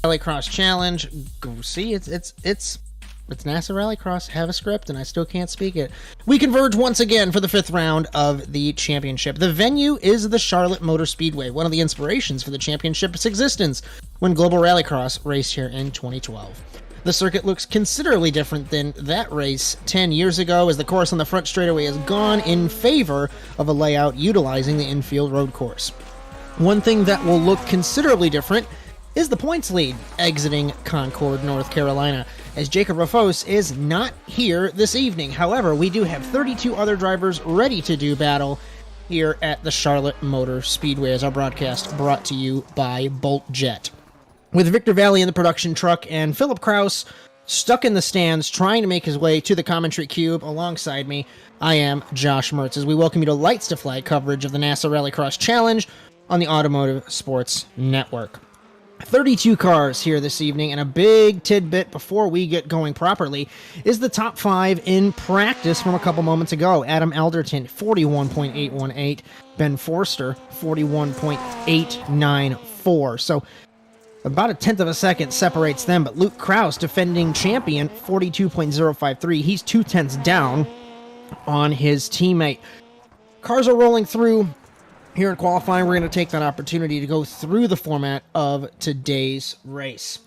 Rallycross Challenge. Go see, it's NASA Rallycross. Have a script, and I still can't speak it. We converge once again for the 5th round of the championship. The venue is the Charlotte Motor Speedway, one of the inspirations for the championship's existence when Global Rallycross raced here in 2012. The circuit looks considerably different than that race 10 years ago, as the course on the front straightaway has gone in favor of a layout utilizing the infield road course. One thing that will look considerably different is the points lead exiting Concord, North Carolina, as Jacob Rafos is not here this evening. However, we do have 32 other drivers ready to do battle here at the Charlotte Motor Speedway, as our broadcast brought to you by Bolt Jet. With Victor Vallee in the production truck and Philip Kraus stuck in the stands trying to make his way to the commentary cube alongside me, I am Josh Mertz, as we welcome you to Lights to Flag coverage of the NASA Rallycross Challenge on the Automotive Sports Network. 32 cars here this evening, and a big tidbit before we get going properly is the top 5 in practice from a couple moments ago. Adam Alderton, 41.818. Ben Forster, 41.894. So about a tenth of a second separates them, but Luke Kraus, defending champion, 42.053. He's 0.2 down on his teammate. Cars are rolling through. Here in qualifying, we're going to take that opportunity to go through the format of today's race.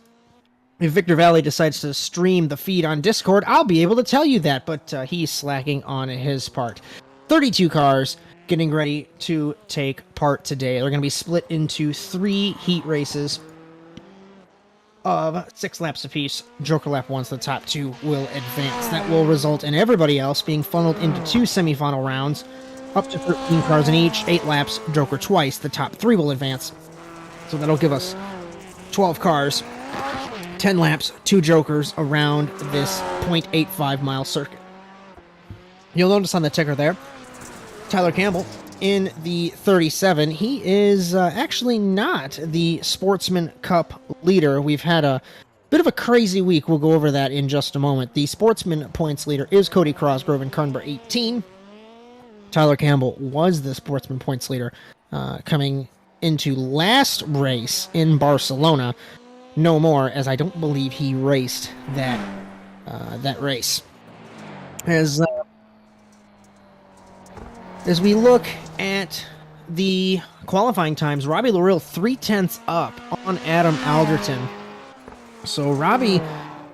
If Victor Vallee decides to stream the feed on Discord, I'll be able to tell you that, but he's slacking on his part. 32 cars getting ready to take part today. They're going to be split into 3 heat races of 6 laps apiece. Joker lap once, the top 2 will advance. That will result in everybody else being funneled into 2 semifinal rounds, up to 13 cars in each, 8 laps, Joker twice. The top 3 will advance. So that'll give us 12 cars, 10 laps, 2 Jokers around this 0.85 mile circuit. You'll notice on the ticker there, Tyler Campbell in the 37. He is actually not the Sportsman Cup leader. We've had a bit of a crazy week. We'll go over that in just a moment. The Sportsman points leader is Cody Crosgrove in car number 18. Tyler Campbell was the Sportsman points leader coming into last race in Barcelona. No more, as I don't believe he raced that race. As we look at the qualifying times, Robbie Lorille 0.3 up on Adam Alderton. So Robbie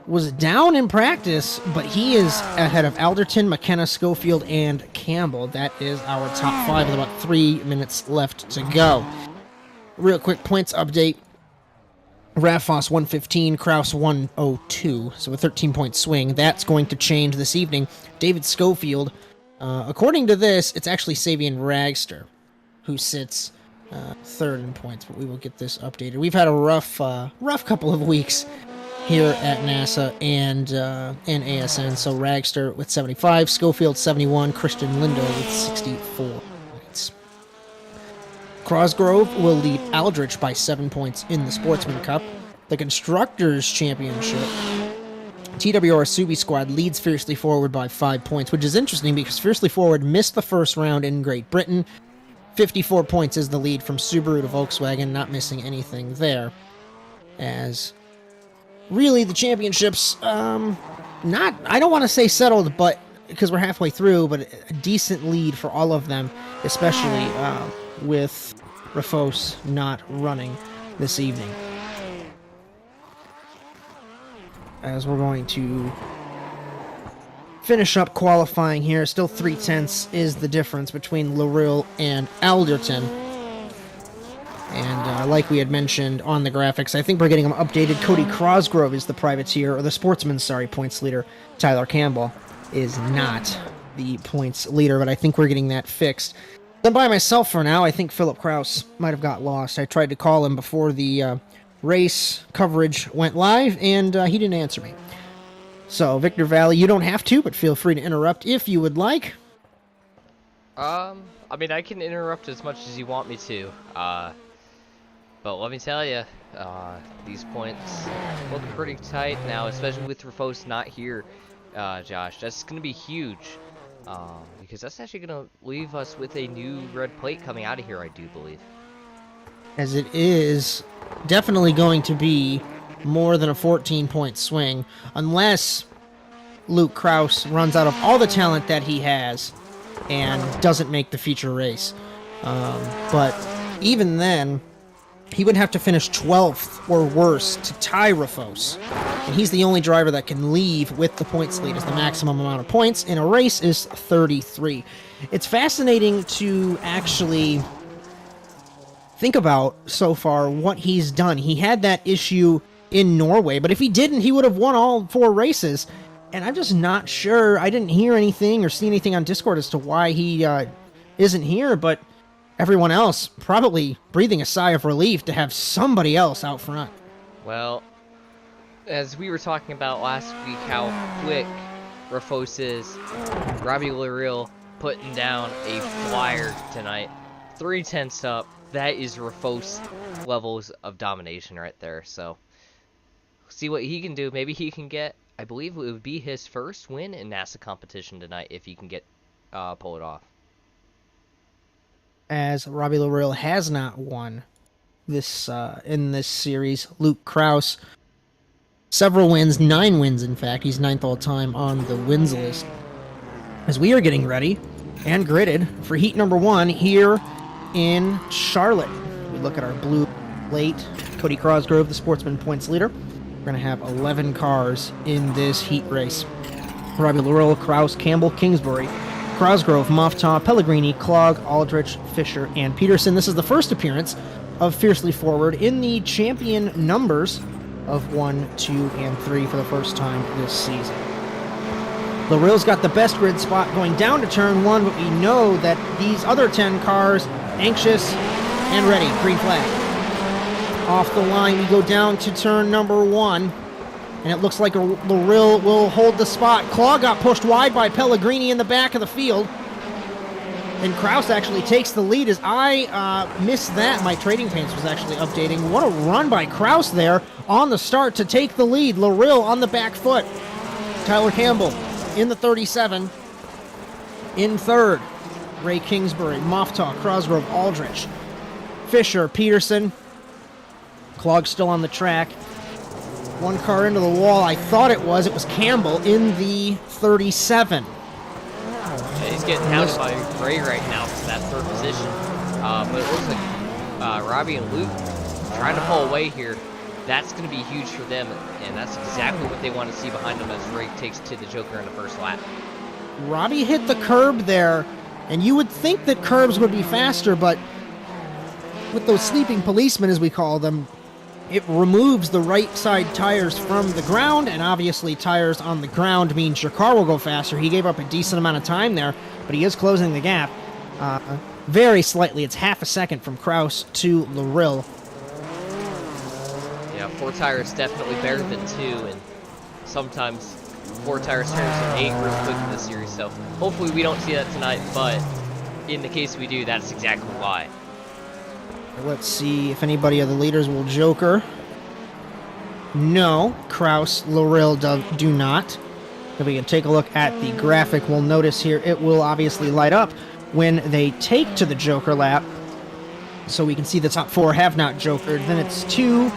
was down in practice, but he is ahead of Alderton, McKenna, Schofield, and Campbell. That is our top 5 with about 3 minutes left to go. Real quick points update. Rafos 115, Kraus 102, so a 13-point swing. That's going to change this evening. David Schofield, according to this, it's actually Savian Ragster who sits 3rd in points, but we will get this updated. We've had a rough couple of weeks here at NASA and ASN. So Ragster with 75, Schofield 71, Christian Lindo with 64 points. Crosgrove will lead Aldrich by 7 points in the Sportsman Cup. The Constructors Championship, TWR Subi Squad leads Fiercely Forward by 5 points, which is interesting because Fiercely Forward missed the first round in Great Britain. 54 points is the lead from Subaru to Volkswagen, not missing anything there. As really, the championships, I don't want to say settled, but because we're halfway through, but a decent lead for all of them, especially with Rafos not running this evening. As we're going to finish up qualifying here, still 0.3 is the difference between Lorille and Alderton. And like we had mentioned on the graphics, I think we're getting them updated. Cody Crosgrove is the privateer, or the Sportsman, points leader. Tyler Campbell is not the points leader, but I think we're getting that fixed. I'm by myself for now. I think Philip Kraus might have got lost. I tried to call him before the race coverage went live, and he didn't answer me. So, Victor Vallee, you don't have to, but feel free to interrupt if you would like. I mean, I can interrupt as much as you want me to. But let me tell you, these points look pretty tight now, especially with Rafos not here, Josh. That's going to be huge, because that's actually going to leave us with a new red plate coming out of here, I do believe. As it is definitely going to be more than a 14-point swing unless Luke Kraus runs out of all the talent that he has and doesn't make the feature race. But even then, he would have to finish 12th or worse to tie Rafos. And he's the only driver that can leave with the points lead, as the maximum amount of points in a race is 33. It's fascinating to actually think about so far what he's done. He had that issue in Norway, but if he didn't, he would have won all 4 races. And I'm just not sure. I didn't hear anything or see anything on Discord as to why he isn't here, but everyone else probably breathing a sigh of relief to have somebody else out front. Well, as we were talking about last week, how quick Rafos is, Robbie Lareal putting down a flyer tonight. 3/10 up. That is Rafos levels of domination right there. So, see what he can do. Maybe he can get, I believe it would be his first win in NASA competition tonight if he can get pull it off. As Robbie Lareal has not won this in this series. Luke Kraus, several wins, 9 wins in fact. He's 9th all time on the wins list. As we are getting ready and gridded for heat number 1 here in Charlotte. We look at our blue plate. Cody Crosgrove, the sportsman points leader. We're going to have 11 cars in this heat race. Robbie Lareal, Kraus, Campbell, Kingsbury, Crosgrove, Moftaw, Pellegrini, Clog, Aldrich, Fisher, and Peterson. This is the first appearance of Fiercely Forward in the champion numbers of 1, 2, and 3 for the first time this season. Lareal's got the best grid spot going down to turn 1, but we know that these other 10 cars, anxious and ready. Green flag. Off the line, we go down to turn number 1. And it looks like Lareal will hold the spot. Clog got pushed wide by Pellegrini in the back of the field. And Kraus actually takes the lead. As I missed that, my Trading Paints was actually updating. What a run by Kraus there on the start to take the lead. Lareal on the back foot. Tyler Campbell in the 37. In third, Ray Kingsbury, Moftaw, Crosgrove, Aldrich, Fisher, Peterson. Clog still on the track. One car into the wall. I thought it was Campbell in the 37. Yeah, he's getting hounded by Ray right now for that 3rd position. But it looks like Robbie and Luke trying to pull away here. That's going to be huge for them, and that's exactly what they want to see behind them as Ray takes to the Joker in the first lap. Robbie hit the curb there, and you would think that curbs would be faster, but with those sleeping policemen, as we call them, it removes the right side tires from the ground, and obviously tires on the ground means your car will go faster. He gave up a decent amount of time there, but he is closing the gap very slightly. It's half a second from Kraus to Lareal. Yeah, 4 tires definitely better than 2, and sometimes 4 tires turns to 8 real quick in this series, so hopefully we don't see that tonight, but in the case we do, that's exactly why. Let's see if anybody of the leaders will Joker. No, Kraus, Lareal do not. If we can take a look at the graphic, we'll notice here it will obviously light up when they take to the Joker lap. So we can see the top 4 have not Jokered. Then it's 2,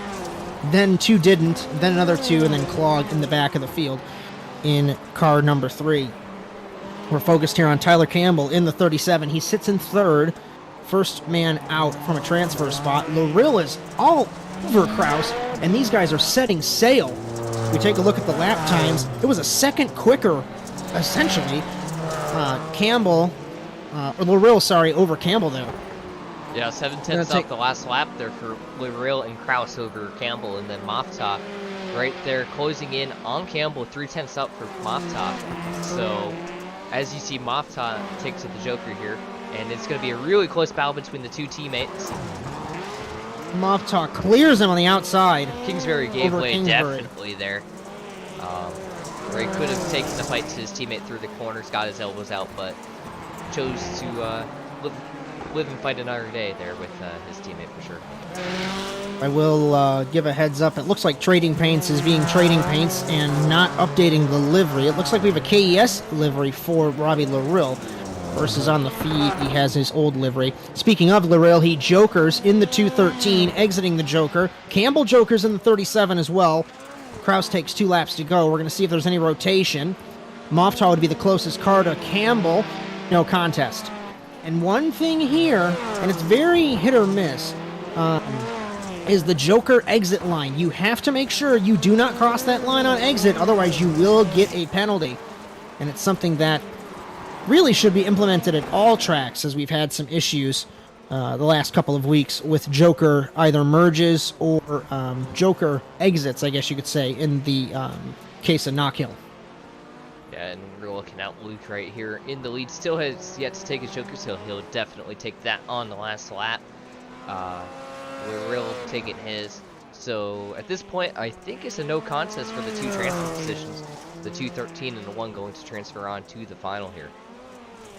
then 2 didn't, then another 2, and then Clog in the back of the field in car number 3. We're focused here on Tyler Campbell in the 37. He sits in 3rd. First man out from a transfer spot. Lareal is all over Kraus, and these guys are setting sail. We take a look at the lap times. It was a second quicker, essentially. Lareal, over Campbell, though. Yeah, 7/10 off the last lap there for Lareal and Kraus over Campbell, and then Moftaw right there closing in on Campbell, 3/10 up for Moftaw. So, as you see, Moftaw takes to the Joker here. And it's going to be a really close battle between the 2 teammates. Moftaw clears him on the outside. Kingsbury gave way definitely there. Ray could have taken the fight to his teammate through the corners, got his elbows out, but chose to live and fight another day there with his teammate for sure. I will give a heads up. It looks like Trading Paints is being Trading Paints and not updating the livery. It looks like we have a KES livery for Robbie Lareal. versus on the feed, he has his old livery. Speaking of Lareal Heat Jokers in the 213, exiting the Joker. Campbell Jokers in the 37 as well. Kraus takes 2 laps to go. We're going to see if there's any rotation. Moftaw would be the closest car to Campbell. No contest. And one thing here, and it's very hit or miss, is the Joker exit line. You have to make sure you do not cross that line on exit, otherwise you will get a penalty. And it's something that really should be implemented at all tracks, as we've had some issues the last couple of weeks with Joker either merges or Joker exits, I guess you could say, in the case of Knock Hill. Yeah, and we're looking at Luke right here in the lead. Still has yet to take his Joker, so he'll definitely take that on the last lap. We're real taking his. So at this point, I think it's a no contest for the 2 transfer positions. The 213 and the 1 going to transfer on to the final here.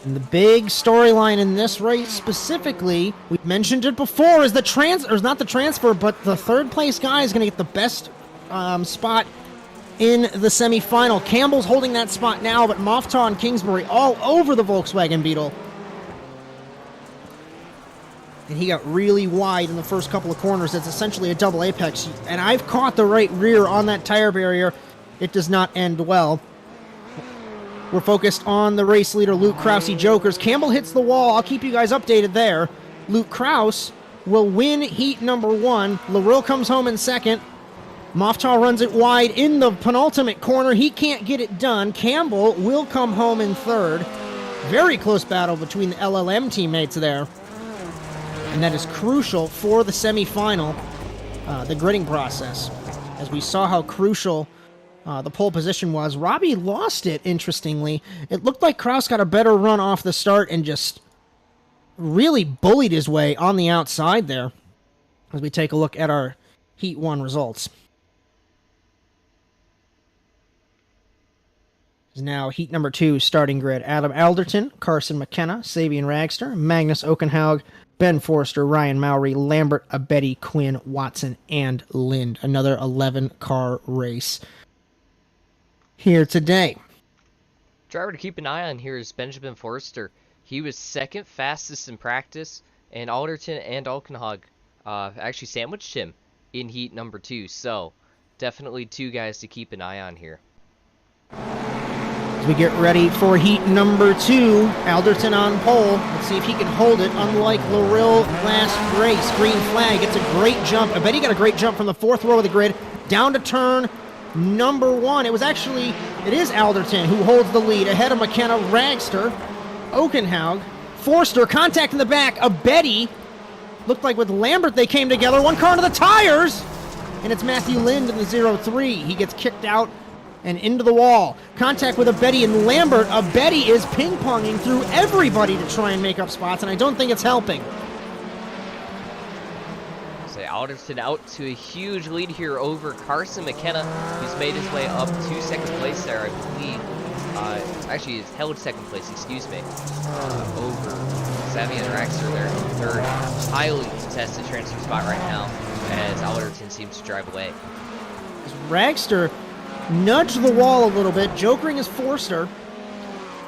And the big storyline in this race specifically, we mentioned it before, is not the transfer, but the 3rd place guy is going to get the best spot in the semifinal. Campbell's holding that spot now, but Moftaw and Kingsbury all over the Volkswagen Beetle. And he got really wide in the first couple of corners. It's essentially a double apex. And I've caught the right rear on that tire barrier. It does not end well. We're focused on the race leader, Luke Kraus Jokers. Campbell hits the wall. I'll keep you guys updated there. Luke Kraus will win heat number 1. Lareal comes home in 2nd. Moftaw runs it wide in the penultimate corner. He can't get it done. Campbell will come home in 3rd. Very close battle between the LLM teammates there. And that is crucial for the semifinal, the gridding process. As we saw how crucial the pole position was. Robbie lost it, interestingly. It looked like Kraus got a better run off the start and just really bullied his way on the outside there as we take a look at our Heat 1 results. Now Heat number 2 starting grid. Adam Alderton, Carson McKenna, Sabian Ragster, Magnus Okenhaug, Ben Forrester, Ryan Mowry, Lambert, Abedi, Quinn, Watson, and Lind. Another 11-car race here today. Driver to keep an eye on here is Benjamin Forrester. He was 2nd fastest in practice, and Alderton and Okenhaug actually sandwiched him in heat number 2. So definitely 2 guys to keep an eye on here. As we get ready for heat number 2, Alderton on pole. Let's see if he can hold it, unlike Lareal last race. Green flag, gets a great jump. I bet he got a great jump from the 4th row of the grid down to turn number 1. It is Alderton who holds the lead ahead of McKenna, Ragster, Okenhaug, Forster, contact in the back. Abedi looked like with Lambert they came together. 1 car to the tires, and it's Matthew Lind in the 0-3. He gets kicked out and into the wall. Contact with Abedi and Lambert. Abedi is ping-ponging through everybody to try and make up spots, and I don't think it's helping. So Alderton out to a huge lead here over Carson McKenna, who's made his way up to 2nd place there, I believe. Actually, he's held 2nd place, excuse me, over Sabian Ragster there in 3rd. Highly contested transfer spot right now, as Alderton seems to drive away. Ragster nudged the wall a little bit. Jokering is Forster.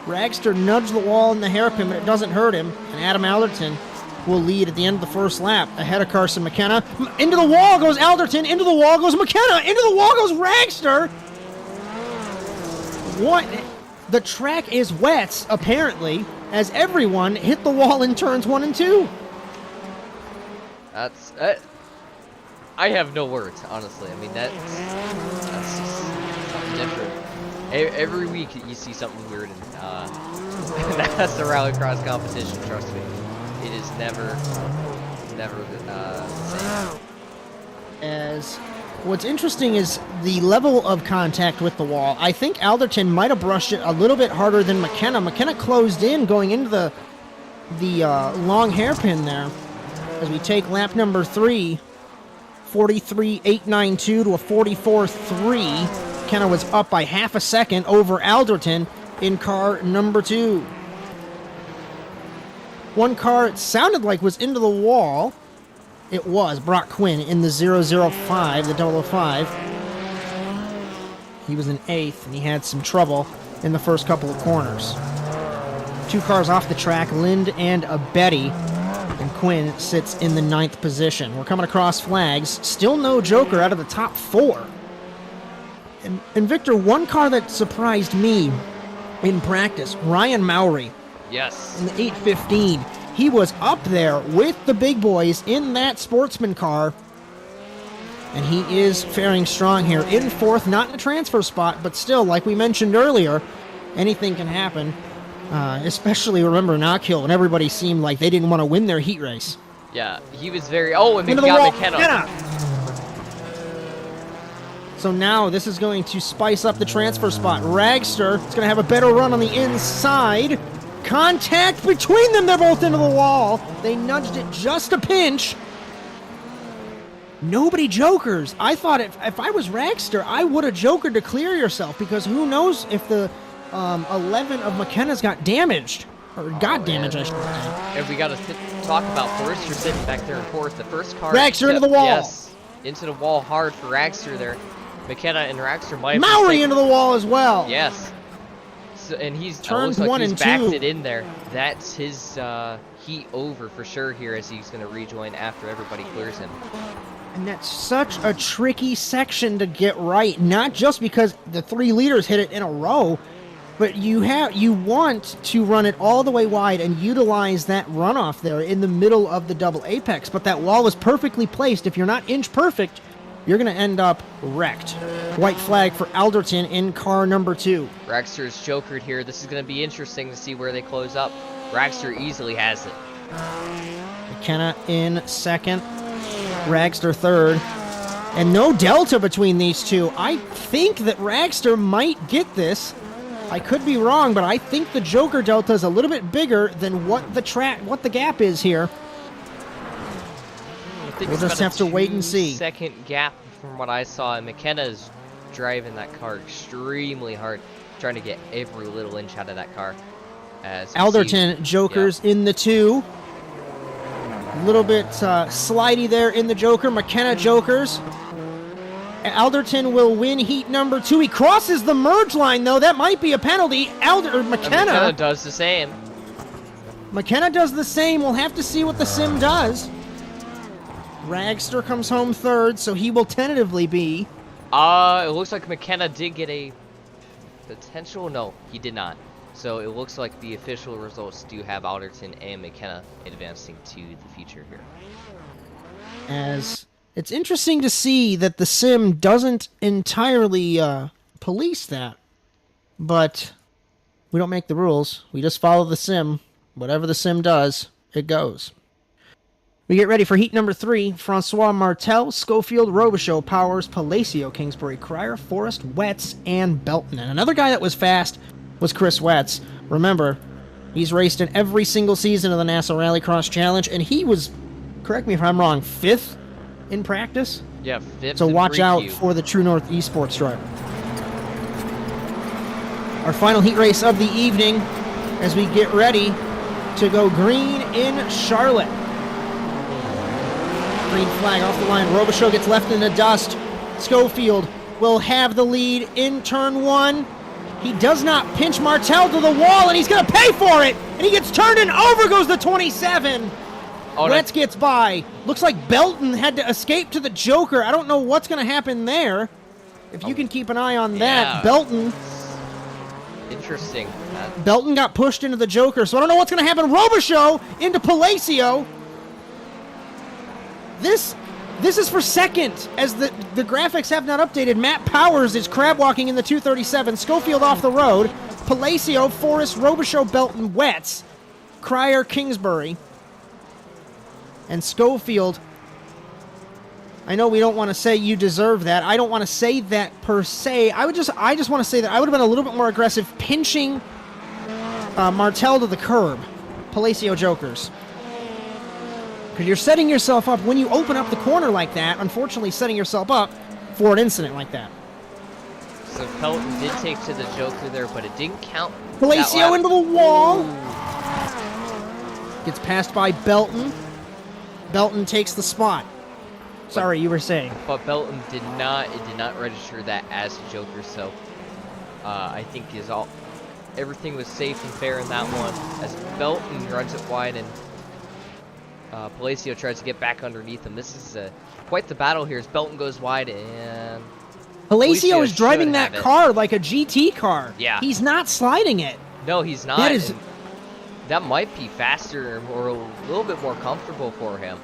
Ragster nudged the wall in the hairpin, but it doesn't hurt him. And Adam Alderton will lead at the end of the first lap, ahead of Carson McKenna. Into the wall goes Alderton. Into the wall goes McKenna. Into the wall goes Ragster. What? The track is wet, apparently, as everyone hit the wall in turns 1 and 2. That's... I have no words, honestly. I mean, that's just something different. Every week you see something weird, and that's the Rallycross competition, trust me. It is never the same. As what's interesting is the level of contact with the wall. I think Alderton might have brushed it a little bit harder than McKenna. McKenna closed in going into the long hairpin there. As we take lap number 3, 43.892 to a 44.3. McKenna was up by half a second over Alderton in car number 2. One car it sounded like was into the wall. It was Brock Quinn in the 005, the 005. He was in 8th, and he had some trouble in the first couple of corners. 2 cars off the track, Lind and Betty. And Quinn sits in the 9th position. We're coming across flags. Still no Joker out of the top 4. And Victor, one car that surprised me in practice, Ryan Mowry. Yes. In the 815. He was up there with the big boys in that sportsman car. And he is faring strong here. In 4th, not in a transfer spot, but still, like we mentioned earlier, anything can happen. Especially, remember, Knockhill, when everybody seemed like they didn't want to win their heat race. Yeah, he was very... Oh, and Into we the wall. got McKenna. So now this is going to spice up the transfer spot. Ragster is going to have a better run on the inside. Contact between them. They're both into the wall. They nudged it just a pinch. Nobody jokers. I thought if I was Ragster, I would have jokered to clear yourself, because who knows if the 11 of McKenna's got damaged. Or got damaged, I should say. And we got to talk about Forrester sitting back there in 4th. The first car... Ragster into the wall. Yes, into the wall hard for Ragster there. McKenna and Ragster might have... Mowry into the wall as well. Yes. So, and he's... Turns looks like 1 he's and backed 2. it in there. That's his heat over for sure here, as he's going to rejoin after everybody clears him. And that's such a tricky section to get right, not just because the 3 leaders hit it in a row, but you want to run it all the way wide and utilize that runoff there in the middle of the double apex. But that wall is perfectly placed. If you're not inch perfect, you're going to end up wrecked. White flag for Alderton in car number 2. Ragster's jokered here. This is going to be interesting to see where they close up. Ragster easily has it. McKenna in 2nd. Ragster 3rd. And no delta between these two. I think that Ragster might get this. I could be wrong, but I think the Joker delta is a little bit bigger than what the gap is here. We'll just have to wait and see. Second gap from what I saw, and McKenna's driving that car extremely hard, trying to get every little inch out of that car. Alderton Jokers in the 2. A little bit slidey there in the Joker. McKenna Jokers. Alderton will win heat number 2. He crosses the merge line, though. That might be a penalty. McKenna does the same. McKenna does the same. We'll have to see what the sim does. Ragster comes home 3rd, so he will tentatively be. It looks like McKenna did get a potential. No, he did not. So it looks like the official results do have Alderton and McKenna advancing to the future here. As it's interesting to see that the sim doesn't entirely police that, but we don't make the rules. We just follow the sim. Whatever the sim does, it goes. We get ready for heat number 3. Francois Martel, Schofield, Robichaux, Powers, Palacio, Kingsbury, Cryer, Forrest, Wetz, and Belton. And another guy that was fast was Chris Wetz. Remember, he's raced in every single season of the NASA Rallycross Challenge, and he was, correct me if I'm wrong, 5th in practice? Yeah, 5th. So watch out for the True North Esports driver. Our final heat race of the evening as we get ready to go green in Charlotte. Green flag off the line. Robichaux gets left in the dust. Schofield will have the lead in turn 1. He does not pinch Martel to the wall, and he's going to pay for it. And he gets turned, and over goes the 27. Let's gets by. Looks like Belton had to escape to the Joker. I don't know what's going to happen there. If you can keep an eye on that. Belton. Interesting. Belton got pushed into the Joker, so I don't know what's going to happen. Robichaux into Palacio. This is for second, as the graphics have not updated. Matt Powers is crab walking in the 237. Schofield off the road. Palacio, Forrest, Robichaux, Belton, Wetz, Cryer, Kingsbury, and Schofield. I know we don't want to say you deserve that. I don't want to say that per se. I just want to say that I would have been a little bit more aggressive, pinching Martel to the curb. Palacio Jokers. Because you're setting yourself up, when you open up the corner like that, unfortunately setting yourself up for an incident like that. So Pelton did take to the Joker there, but it didn't count. Palacio into the wall. Gets passed by Belton. Belton takes the spot. Sorry, you were saying. But Belton did not register that as a Joker, so I think is all. everything was safe and fair in that one, as Belton runs it wide and Palacio tries to get back underneath him. This is quite the battle here as Belton goes wide and Palacio is driving that car like a GT car. Yeah. He's not sliding it. No, he's not. That might be faster or a little bit more comfortable for him.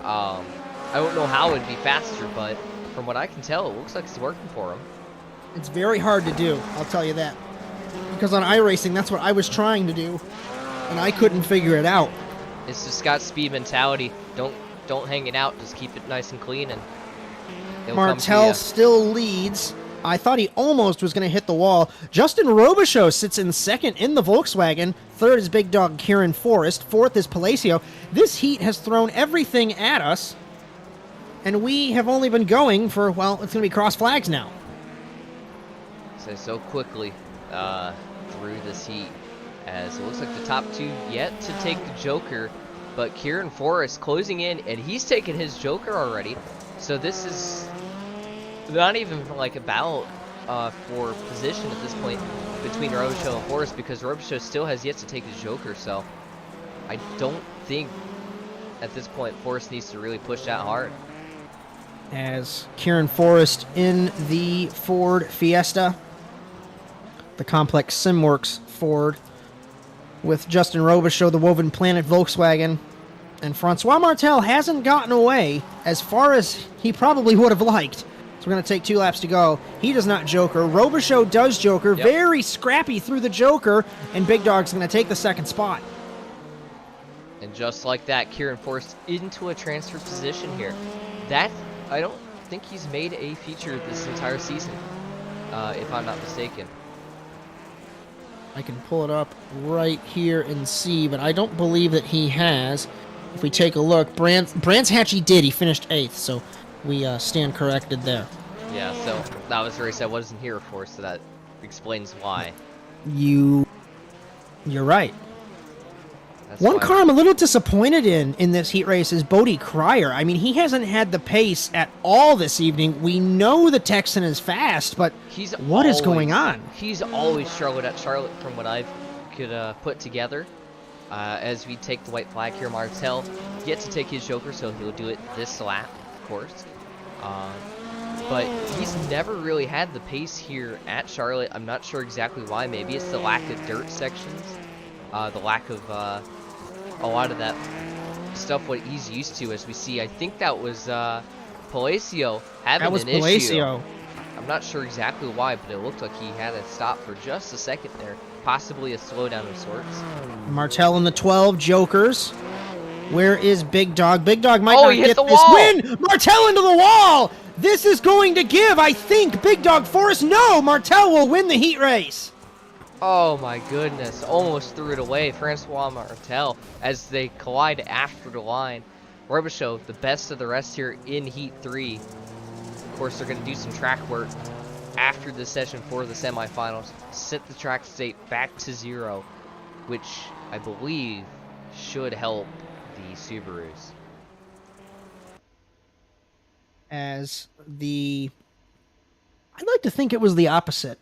I don't know how it'd be faster, but from what I can tell, it looks like it's working for him. It's very hard to do, I'll tell you that. Because on iRacing, that's what I was trying to do, and I couldn't figure it out. It's just got speed mentality. Don't hang it out. Just keep it nice and clean, and Martel still leads. I thought he almost was going to hit the wall. Justin Robichaux sits in second in the Volkswagen. Third is big dog Kieran Forrest. Fourth is Palacio. This heat has thrown everything at us, and we have only been going for, well, it's going to be cross flags now. So quickly through this heat, as it looks like the top two yet to take the Joker, but Kieran Forrest closing in, and he's taken his Joker already. So this is not even like a battle for position at this point between Robichaux and Forrest, because Robichaux still has yet to take his Joker. So I don't think at this point Forrest needs to really push that hard. As Kieran Forrest in the Ford Fiesta, the Complex SimWorks Ford, with Justin Robichaux, the Woven Planet Volkswagen, and Francois Martel hasn't gotten away as far as he probably would have liked. So we're going to take 2 laps to go. He does not Joker. Robichaux does Joker. Yep. Very scrappy through the Joker, and Big Dog's going to take the second spot. And just like that, Kieran Forrest into a transfer position here. That, I don't think he's made a feature this entire season, if I'm not mistaken. I can pull it up right here and see, but I don't believe that he has. If we take a look, Brands Hatchie did. He finished 8th, so we stand corrected there. Yeah, so that was a race I wasn't here for, so that explains why. You're right. One car I'm a little disappointed in this heat race is Bodie Cryer. I mean, he hasn't had the pace at all this evening. We know the Texan is fast, but what is going on? He's always struggled at Charlotte from what I could put together. As we take the white flag here, Martel yet to take his Joker, so he'll do it this lap, of course. But he's never really had the pace here at Charlotte. I'm not sure exactly why. Maybe it's the lack of dirt sections, the lack of a lot of that stuff what he's used to, as we see. I think that was Palacio having an issue. Palacio. I'm not sure exactly why, but it looked like he had to stop for just a second there. Possibly a slowdown of sorts. Martel in the 12 Jokers. Where is Big Dog? Big Dog might not get this win. Martel into the wall. This is going to give, I think, Big Dog Forrest. No, Martel will win the heat race. Oh my goodness, almost threw it away. Francois Martel as they collide after the line. Robichaux, the best of the rest here in Heat 3. Of course, they're going to do some track work after the session for the semifinals. Set the track state back to 0, which I believe should help the Subarus. I'd like to think it was the opposite.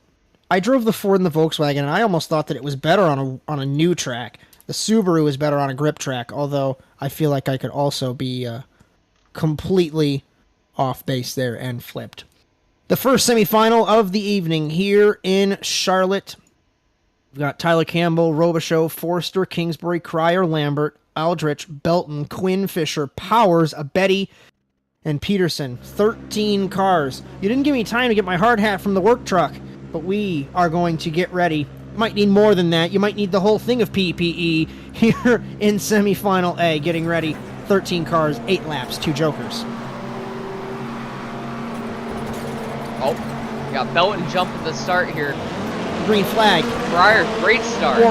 I drove the Ford and the Volkswagen, and I almost thought that it was better on a new track. The Subaru is better on a grip track, although I feel like I could also be completely off base there and flipped. The first semifinal of the evening here in Charlotte. We've got Tyler Campbell, Robichaux, Forster, Kingsbury, Cryer, Lambert, Aldrich, Belton, Quinn, Fisher, Powers, Abetty, and Peterson. 13 cars. You didn't give me time to get my hard hat from the work truck, but we are going to get ready. You might need more than that. You might need the whole thing of PPE here in Semifinal A. Getting ready. 13 cars, 8 laps, 2 Jokers. Oh, we got Belton jumping the start here. Green flag. Cryer, great start.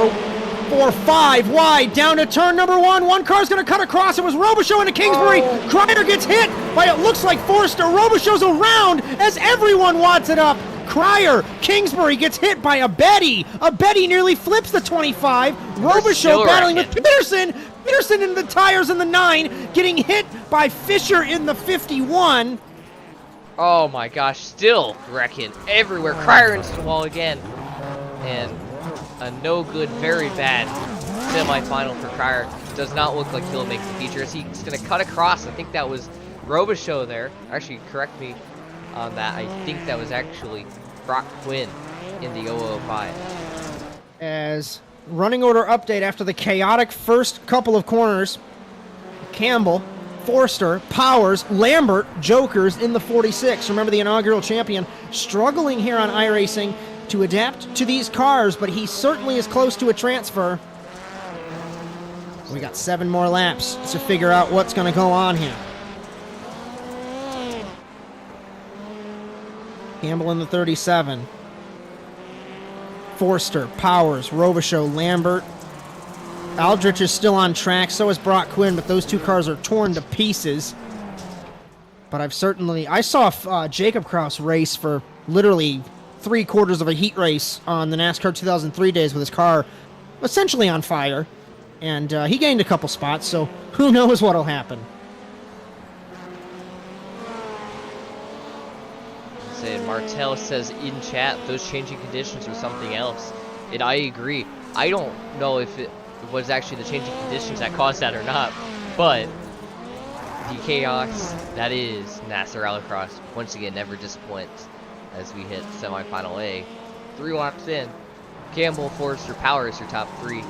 4-5 wide, down to turn number 1. One car's going to cut across. It was Robichaux into Kingsbury. Oh. Cryer gets hit by, it looks like Forster. Robichaux's around as everyone wads it up. Cryer, Kingsbury gets hit by Abetty. Abetty nearly flips the 25. Robichaux battling with Peterson. Peterson in the tires in the 9, getting hit by Fisher in the 51. Oh my gosh, still wrecking everywhere. Cryer into the wall again. And a no good, very bad semifinal for Cryer. Does not look like he'll make the feature as he's going to cut across. I think that was Robichaux there. Actually, correct me on that. I think that was actually Brock Quinn in the 005. As running order update after the chaotic first couple of corners, Campbell, Forster, Powers, Lambert, Jokers in the 46. Remember the inaugural champion struggling here on iRacing to adapt to these cars, but he certainly is close to a transfer. We got 7 more laps to figure out what's going to go on here. Campbell in the 37. Forster, Powers, Robichaux, Lambert. Aldrich is still on track, so is Brock Quinn, but those two cars are torn to pieces. But I saw Jacob Kraus race for literally 3/4 of a heat race on the NASCAR 2003 days with his car essentially on fire. And he gained a couple spots, so who knows what'll happen. Martel says in chat, those changing conditions are something else. And I agree. I don't know if it was actually the changing conditions that caused that or not, but the chaos that is NASCAR Rallycross once again never disappoints as we hit Semifinal A. 3 laps in, Campbell, Forster, Powers, your top 3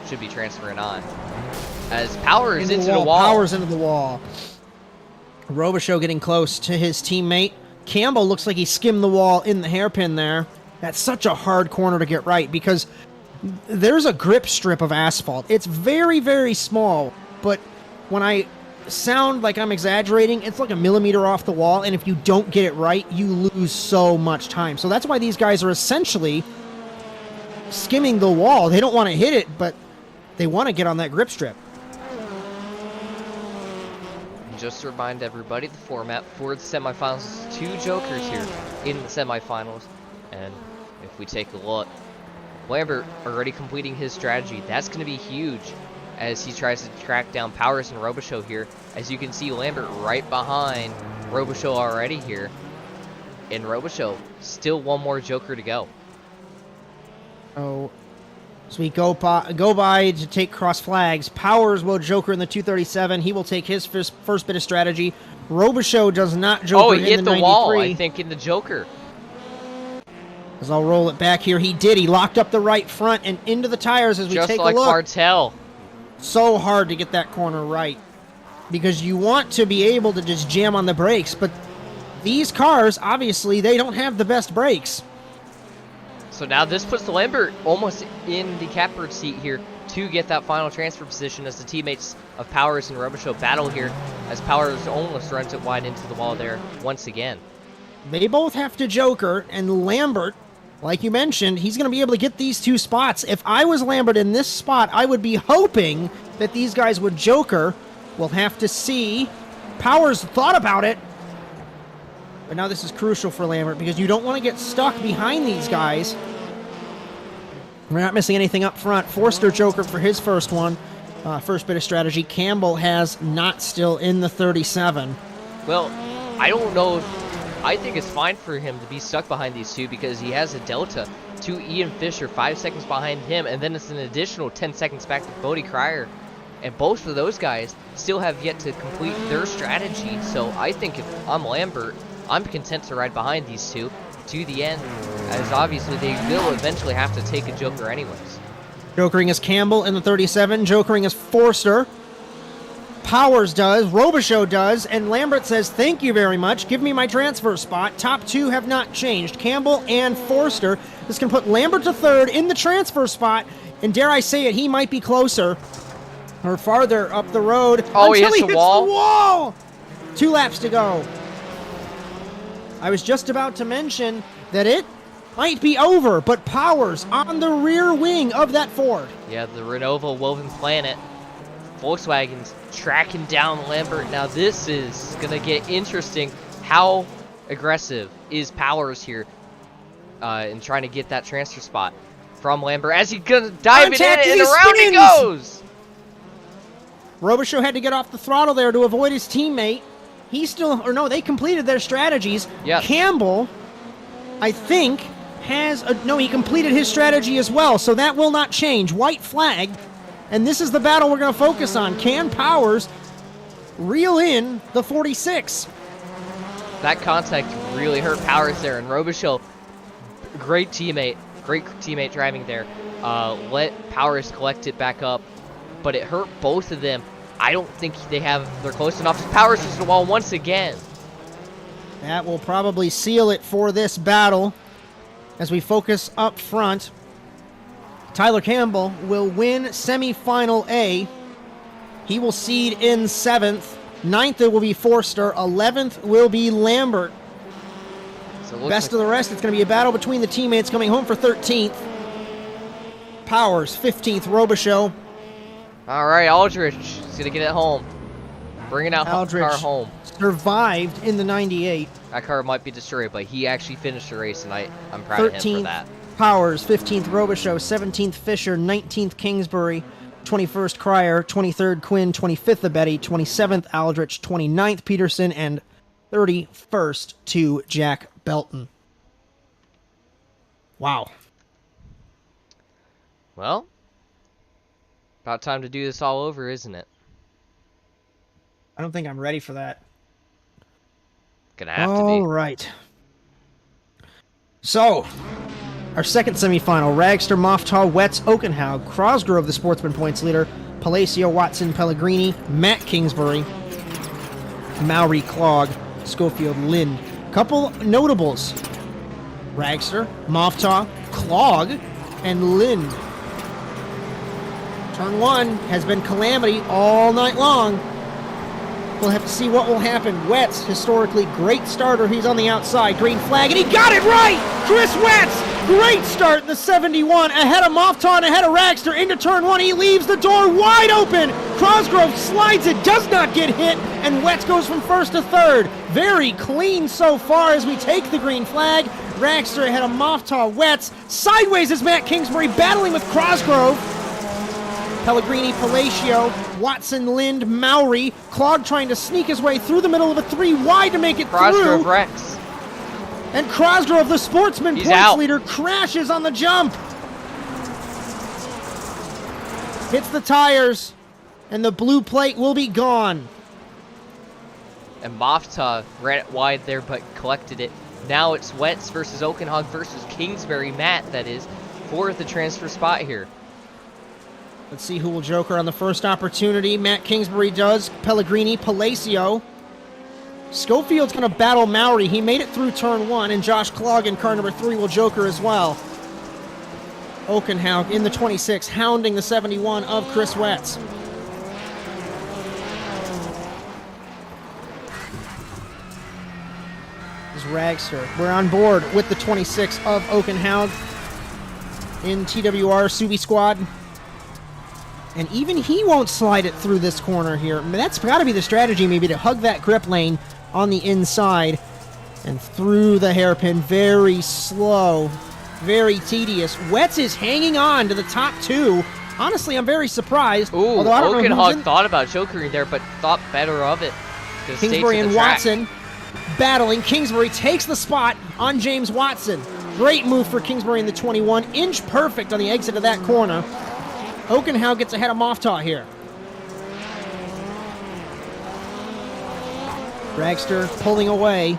should be transferring on. As Powers into the wall. Powers into the wall. Robichaux getting close to his teammate. Campbell looks like he skimmed the wall in the hairpin there. That's such a hard corner to get right because there's a grip strip of asphalt. It's very, very small, but when I sound like I'm exaggerating, it's like a millimeter off the wall, and if you don't get it right, you lose so much time. So that's why these guys are essentially skimming the wall. They don't want to hit it, but they want to get on that grip strip. Just to remind everybody, the format for the semifinals is 2 jokers here in the semifinals. And if we take a look, Lambert already completing his strategy. That's going to be huge as he tries to track down Powers and Robichaux here. As you can see, Lambert right behind Robichaux already here. And Robichaux, still 1 more joker to go. Oh, so we go by to take cross flags. Powers will joker in the 237. He will take his first bit of strategy. Robichaux does not joker in the 93. Oh, he hit the wall, I think, in the joker. As I'll roll it back here. He did. He locked up the right front and into the tires as we just take like a look. Martel. So hard to get that corner right because you want to be able to just jam on the brakes, but these cars, obviously, they don't have the best brakes. So now this puts Lambert almost in the catbird seat here to get that final transfer position as the teammates of Powers and Robichaux battle here as Powers almost runs it wide into the wall there once again. They both have to joker, and Lambert, like you mentioned, he's going to be able to get these 2 spots. If I was Lambert in this spot, I would be hoping that these guys would joker. We'll have to see. Powers thought about it. But now this is crucial for Lambert because you don't want to get stuck behind these guys. We're not missing anything up front. Forster joker for his first one. First bit of strategy. Campbell has not still in the 37. Well, I don't know if... I think it's fine for him to be stuck behind these 2 because he has a delta to Ian Fisher, 5 seconds behind him, and then it's an additional 10 seconds back to Bodie Cryer. And both of those guys still have yet to complete their strategy. So I think if I'm Lambert, I'm content to ride behind these 2 to the end, as obviously they will eventually have to take a joker anyways. Jokering is Campbell in the 37. Jokering is Forster. Powers does. Robichaux does. And Lambert says, thank you very much. Give me my transfer spot. Top 2 have not changed. Campbell and Forster. This can put Lambert to 3rd in the transfer spot. And dare I say it, he might be closer or farther up the road. Oh, until he hits the wall? the wall. 2 laps to go. I was just about to mention that it might be over, but Powers on the rear wing of that Ford. Yeah, the Renova Woven Planet. Volkswagen's tracking down Lambert. Now this is going to get interesting. How aggressive is Powers here in trying to get that transfer spot from Lambert as he's going to dive it in and around he goes. Robichaux had to get off the throttle there to avoid his teammate. They completed their strategies. Yes. Campbell, I think, has no, he completed his strategy as well, so that will not change. White flag, and this is the battle we're going to focus on. Can Powers reel in the 46? That contact really hurt Powers there, and Robichaux, great teammate driving there. Let Powers collect it back up, but it hurt both of them. I don't think they're close enough. Powers is the wall once again. That will probably seal it for this battle as we focus up front. Tyler Campbell will win Semifinal A. He will seed in 7th. 9th it will be Forster. 11th will be Lambert. So best of the rest, it's going to be a battle between the teammates coming home for 13th. Powers, 15th, Robichaux. All right, Aldrich is going to get it home. Bringing out Aldrich car home. Survived in the 98. That car might be destroyed, but he actually finished the race, and I'm proud of him for that. Powers, 15th, Robichaux, 17th, Fisher, 19th, Kingsbury, 21st, Cryer, 23rd, Quinn, 25th, Abetty, 27th, Aldrich, 29th, Peterson, and 31st to Jack Belton. Wow. Well, about time to do this all over, isn't it? I don't think I'm ready for that. Gonna have to be. All right. So, our second semifinal, Ragster, Moftaw, Wetz, Oakenhaug, Crosgrove, the sportsman points leader, Palacio, Watson, Pellegrini, Matt Kingsbury, Mowry, Clog, Schofield, Lind. Couple notables. Ragster, Moftaw, Clog, and Lind. Turn 1 has been calamity all night long. We'll have to see what will happen. Wetz, historically great starter. He's on the outside. Green flag, and he got it right! Chris Wetz, great start in the 71. Ahead of Moftaw and ahead of Ragster into turn 1. He leaves the door wide open. Crosgrove slides it, does not get hit, and Wetz goes from 1st to 3rd. Very clean so far as we take the green flag. Ragster ahead of Moftaw, Wetz. Sideways is Matt Kingsbury battling with Crosgrove. Pellegrini, Palacio, Watson, Lind, Mowry. Clog trying to sneak his way through the middle of a 3 wide to make it Crosgrove through. Rex. And Crosgrove, the sportsman He's points out. leader, crashes on the jump. Hits the tires, and the blue plate will be gone. And Moftaw ran it wide there, but collected it. Now it's Wetz versus Oakenhaug versus Kingsbury, Matt, that is, for the transfer spot here. Let's see who will joker on the first opportunity. Matt Kingsbury does. Pellegrini, Palacio. Schofield's going to battle Mowry. He made it through turn 1, and Josh Clog in car number 3 will joker as well. Oakenhaug in the 26, hounding the 71 of Chris Wetz. This is Ragster. We're on board with the 26 of Oakenhaug in TWR Subi Squad. And even he won't slide it through this corner here. That's got to be the strategy, maybe, to hug that grip lane on the inside and through the hairpin. Very slow, very tedious. Wetz is hanging on to the top 2. Honestly, I'm very surprised. Ooh, Oakenhaug thought about jokering there, but thought better of it. Kingsbury and Watson battling. Kingsbury takes the spot on James Watson. Great move for Kingsbury in the 21. Inch perfect on the exit of that corner. Oakenhaug gets ahead of Moftaw here. Ragster pulling away.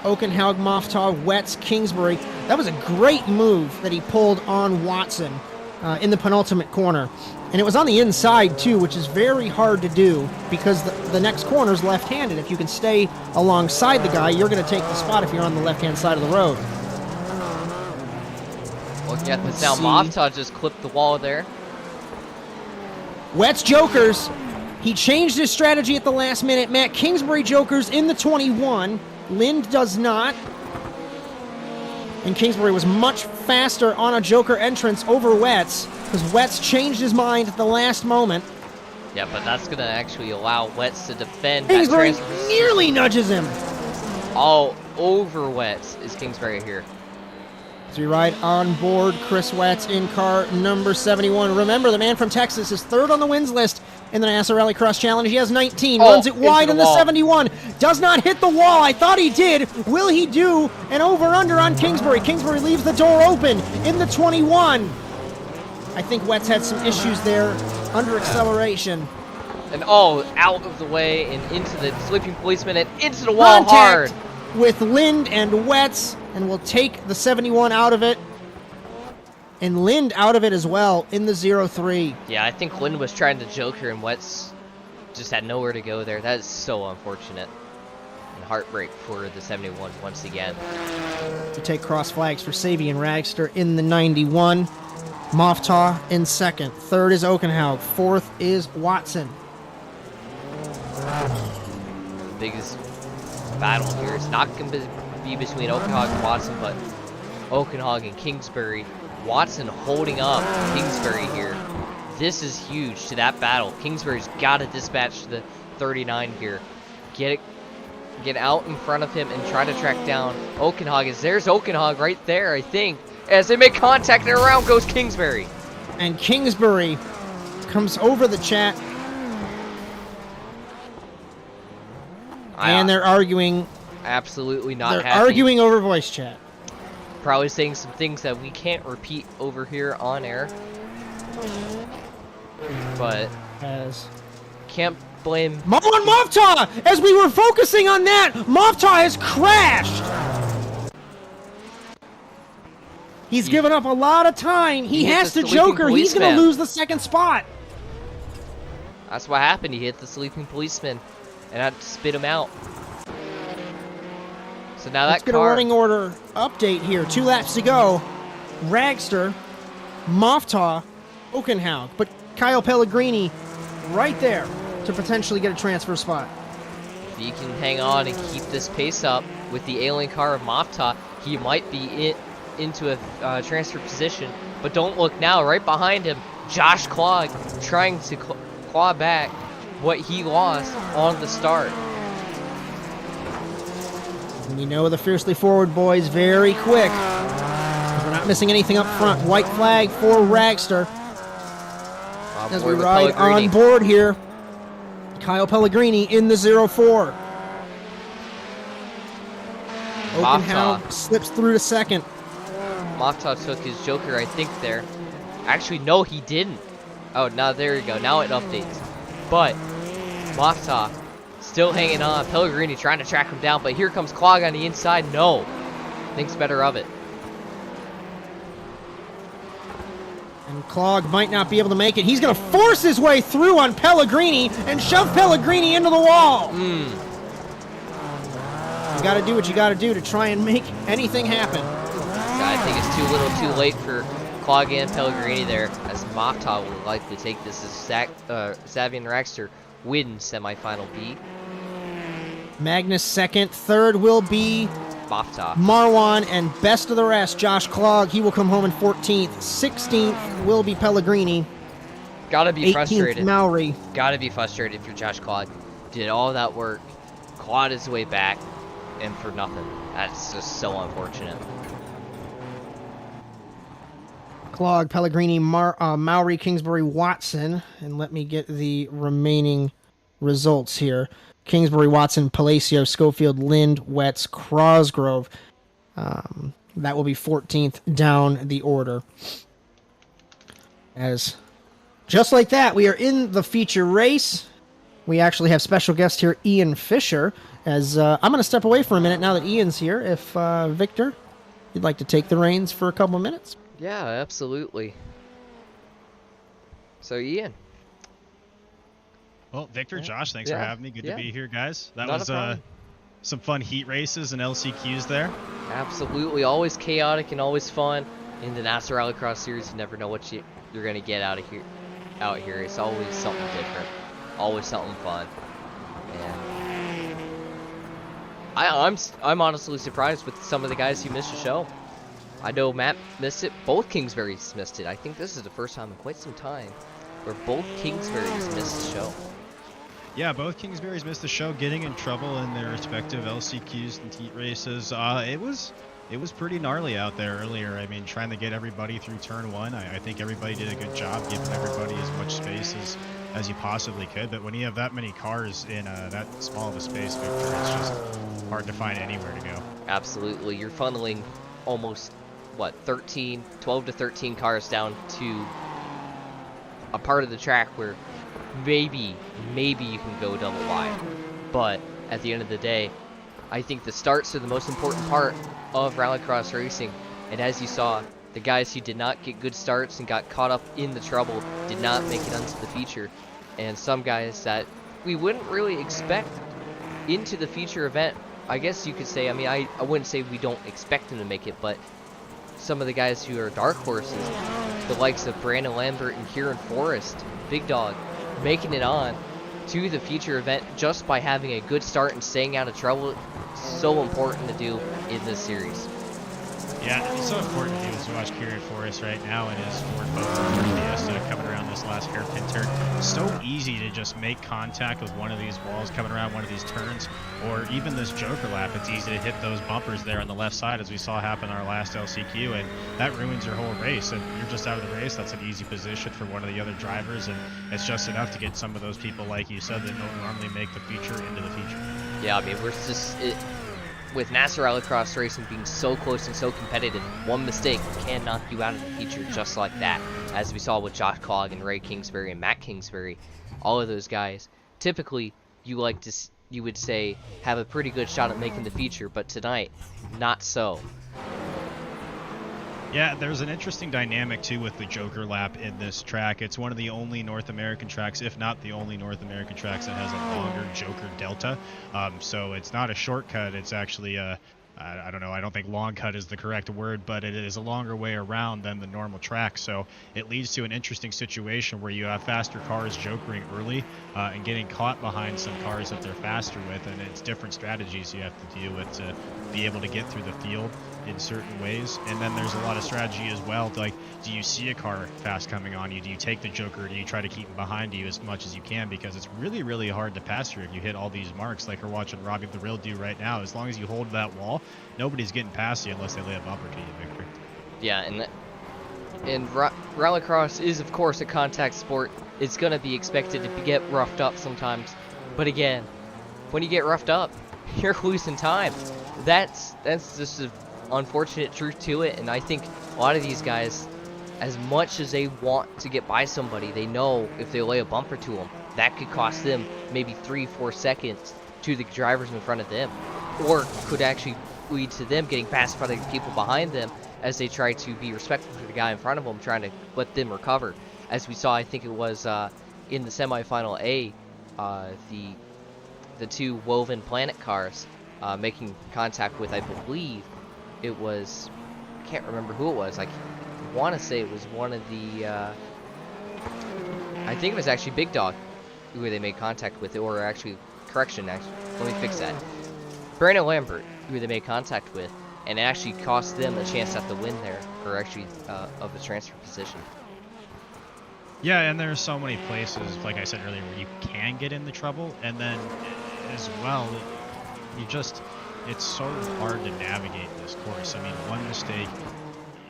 Oakenhaug, Moftaw, Wetz, Kingsbury. That was a great move that he pulled on Watson in the penultimate corner. And it was on the inside, too, which is very hard to do because the next corner is left-handed. If you can stay alongside the guy, you're going to take the spot if you're on the left-hand side of the road. Looking at this now, Moftaw just clipped the wall there. Wetz jokers. He changed his strategy at the last minute. Matt Kingsbury jokers in the 21. Lind does not. And Kingsbury was much faster on a joker entrance over Wetz because Wetz changed his mind at the last moment. Yeah, but that's going to actually allow Wetz to defend. Kingsbury nearly nudges him. All over Wetz is Kingsbury here. As we ride on board, Chris Wetz in car number 71. Remember, the man from Texas is 3rd on the wins list in the NASA Rallycross Challenge. He has 19, Oh, runs it wide into in the the wall. 71, does not hit the wall. I thought he did. Will he do an over-under on Kingsbury? Kingsbury leaves the door open in the 21. I think Wett's had some issues there under acceleration. And out of the way and into the sleeping policeman and into the wall hard. Contact with Lind and Wetz, and we'll take the 71 out of it. And Lind out of it as well in the 0-3. Yeah, I think Lind was trying to joke her and Wetz just had nowhere to go there. That is so unfortunate. And heartbreak for the 71 once again. To take cross flags for Savy and Ragster in the 91. Moftaw in second. Third is Okenhaug. Fourth is Watson. The biggest battle here. It's not going to be between Okenhaug and Watson, but Okenhaug and Kingsbury. Watson holding up Kingsbury here. This is huge to that battle. Kingsbury's got to dispatch the 39 here. Get out in front of him and try to track down Okenhaug. There's Okenhaug right there, I think. As they make contact, and around goes Kingsbury. And Kingsbury comes over the chat. And they're arguing. Absolutely not They're happy. arguing over voice chat. Probably saying some things that we can't repeat over here on air. But can't blame Marwan Moftaw! As we were focusing on that, Moftaw has crashed! He's given up a lot of time. He has to Joker. He's going to lose the second spot. That's what happened. He hit the sleeping policeman and had to spit him out. So now Let's get a running order update here. 2 laps to go. Ragster, Moftaw, Okenhaug. But Kyle Pellegrini right there to potentially get a transfer spot. If he can hang on and keep this pace up with the alien car of Moftaw, he might be into a transfer position. But don't look now. Right behind him, Josh Clogg trying to claw back what he lost on the start. And you know the Fiercely Forward boys very quick. We're not missing anything up front. White flag for Ragster. As we ride on board here. Kyle Pellegrini in the 0-4. Okenhaug slips through to second. Moftaw took his Joker, I think, there. Actually, no, he didn't. Oh, now there you go. Now it updates. But Moftaw still hanging on. Pellegrini trying to track him down, but here comes Clogg on the inside. No. Thinks better of it. And Clogg might not be able to make it. He's going to force his way through on Pellegrini and shove Pellegrini into the wall. You got to do what you got to do to try and make anything happen. I think it's too little too late for Clogg and Pellegrini there, as Moftaw will likely take this as Zack, Savvy and Ragster win Semifinal B. Magnus second. Third will be Moftaw. Marwan, and best of the rest, Josh Clogg. He will come home in 14th. 16th will be Pellegrini. Gotta be 18th, frustrated. Mowry. Gotta be frustrated if you're Josh Clogg. Did all that work, clawed his way back, and for nothing. That's just so unfortunate. Clogg, Pellegrini, Mowry, Kingsbury, Watson. And let me get the remaining results here. Kingsbury, Watson, Palacio, Schofield, Lind, Wetz, Crosgrove. That will be 14th down the order. As just like that, we are in the feature race. We actually have special guest here, Ian Fisher. As I'm going to step away for a minute now that Ian's here. If Victor, you'd like to take the reins for a couple of minutes. Yeah, absolutely. So, Ian. Well, Victor, Josh, thanks for having me. Good to be here, guys. That Not was some fun heat races and LCQs there. Absolutely. Always chaotic and always fun. In the NASA Rallycross series, you never know what you're going to get out here. It's always something different. Always something fun. And I'm honestly surprised with some of the guys who missed the show. I know Matt missed it. Both Kingsburys missed it. I think this is the first time in quite some time where both Kingsburys missed the show. Yeah, both Kingsburys missed the show, getting in trouble in their respective LCQs and heat races. It was pretty gnarly out there earlier. I mean, trying to get everybody through turn one. I think everybody did a good job, giving everybody as much space as you possibly could. But when you have that many cars in that small of a space, Victor, it's just hard to find anywhere to go. Absolutely. You're funneling almost, what, 12 to 13 cars down to a part of the track where maybe you can go double wide. But at the end of the day, I think the starts are the most important part of Rallycross racing. And as you saw, the guys who did not get good starts and got caught up in the trouble did not make it onto the feature. And some guys that we wouldn't really expect into the feature event, I guess you could say, I mean, I wouldn't say we don't expect them to make it, but some of the guys who are dark horses, the likes of Brandon Lambert and Kieran Forrest, Big Dog, making it on to the feature event just by having a good start and staying out of trouble, so important to do in this series. Yeah, it's so important to do is to watch Kieran Forrest right now in his Ford Fiesta coming around this last hairpin turn. It's so easy to just make contact with one of these walls coming around one of these turns, or even this Joker lap. It's easy to hit those bumpers there on the left side, as we saw happen in our last LCQ, and that ruins your whole race. And you're just out of the race. That's an easy position for one of the other drivers, and it's just enough to get some of those people, like you said, that don't normally make the feature into the feature. Yeah, I mean, we're just... with NASA Rallycross racing being so close and so competitive, one mistake can knock you out of the feature just like that. As we saw with Josh Clogg and Ray Kingsbury and Matt Kingsbury, all of those guys, typically you would say have a pretty good shot at making the feature, but tonight, not so. Yeah, there's an interesting dynamic too with the Joker lap in this track. It's one of the only North American tracks, if not the only North American tracks, that has a longer Joker delta. So it's not a shortcut. It's actually I don't know, I don't think long cut is the correct word, but it is a longer way around than the normal track. So it leads to an interesting situation where you have faster cars jokering early and getting caught behind some cars that they're faster with, and it's different strategies you have to deal with to be able to get through the field in certain ways. And then there's a lot of strategy as well, like, do you see a car fast coming on you? Do you take the Joker? Do you try to keep him behind you as much as you can? Because it's really, really hard to pass through if you hit all these marks like we're watching Robbie the Real do right now. As long as you hold that wall, nobody's getting past you unless they lay a bumper to you, Victor. Yeah, and Rallycross is, of course, a contact sport. It's going to be expected to get roughed up sometimes. But again, when you get roughed up, you're losing time. That's just an unfortunate truth to it. And I think a lot of these guys, as much as they want to get by somebody, they know if they lay a bumper to them, that could cost them maybe 3-4 seconds to the drivers in front of them, or could actually lead to them getting past by the people behind them as they try to be respectful to the guy in front of them, trying to let them recover. As we saw, I think it was in the Semifinal A, the two Woven Planet cars making contact with, I believe it was, I can't remember who it was. I want to say it was one of the, I think it was actually Big Dog who they made contact with, or actually, correction, actually, let me fix that. Brandon Lambert, who they made contact with, and it actually cost them a chance at the win there, or actually of the transfer position. Yeah, and there's so many places, like I said earlier, where you can get into trouble, and then as well, it's so hard to navigate this course. I mean, one mistake,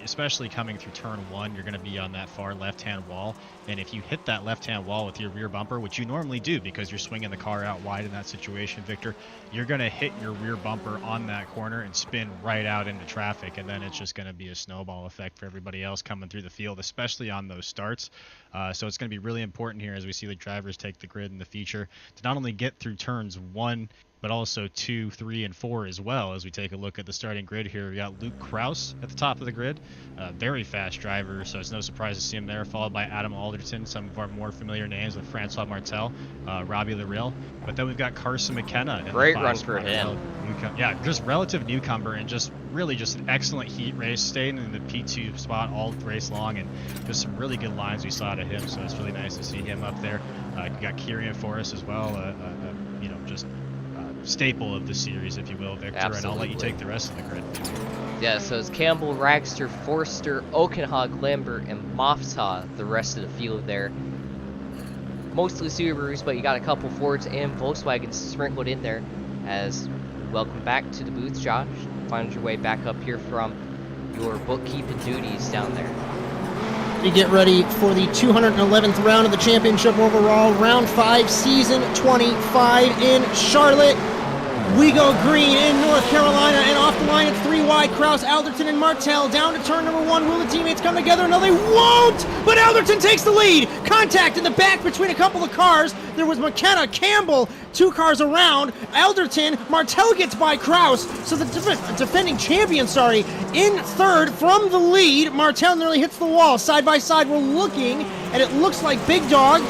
especially coming through turn one, you're going to be on that far left-hand wall, and if you hit that left-hand wall with your rear bumper, which you normally do because you're swinging the car out wide in that situation, Victor, you're going to hit your rear bumper on that corner and spin right out into traffic, and then it's just going to be a snowball effect for everybody else coming through the field, especially on those starts. So it's going to be really important here as we see the drivers take the grid in the feature to not only get through turns 1, but also 2, 3, and 4 as well. As we take a look at the starting grid here, we got Luke Kraus at the top of the grid, very fast driver, so it's no surprise to see him there, followed by Adam Alderton, some of our more familiar names with Francois Martel, Robbie the Real. But then we've got Carson McKenna. Great run for him. Yeah, just relative newcomer, and just really just an excellent heat race, staying in the P2 spot all race long, and just some really good lines we saw out of him, so it's really nice to see him up there. You got Kieran Forrest as well, just staple of the series, if you will, Victor. Absolutely. And I'll let you take the rest of the grid. Yeah, so it's Campbell, Ragster, Forster, Okenhog, Lambert, and Moftaw, the rest of the field there. Mostly Subarus, but you got a couple Fords and Volkswagens sprinkled in there. As welcome back to the booth, Josh. Find your way back up here from your bookkeeping duties down there. We get ready for the 211th round of the championship overall, round 5, season 25 in Charlotte. We go green in North Carolina, and off the line it's 3 wide. Kraus, Alderton, and Martell down to turn number 1. Will the teammates come together? No, they won't! But Alderton takes the lead. Contact in the back between a couple of cars. There was McKenna, Campbell, 2 cars around. Alderton, Martell gets by Kraus. So the defending champion, in third from the lead. Martell nearly hits the wall. Side by side, we're looking, and it looks like Big Dog.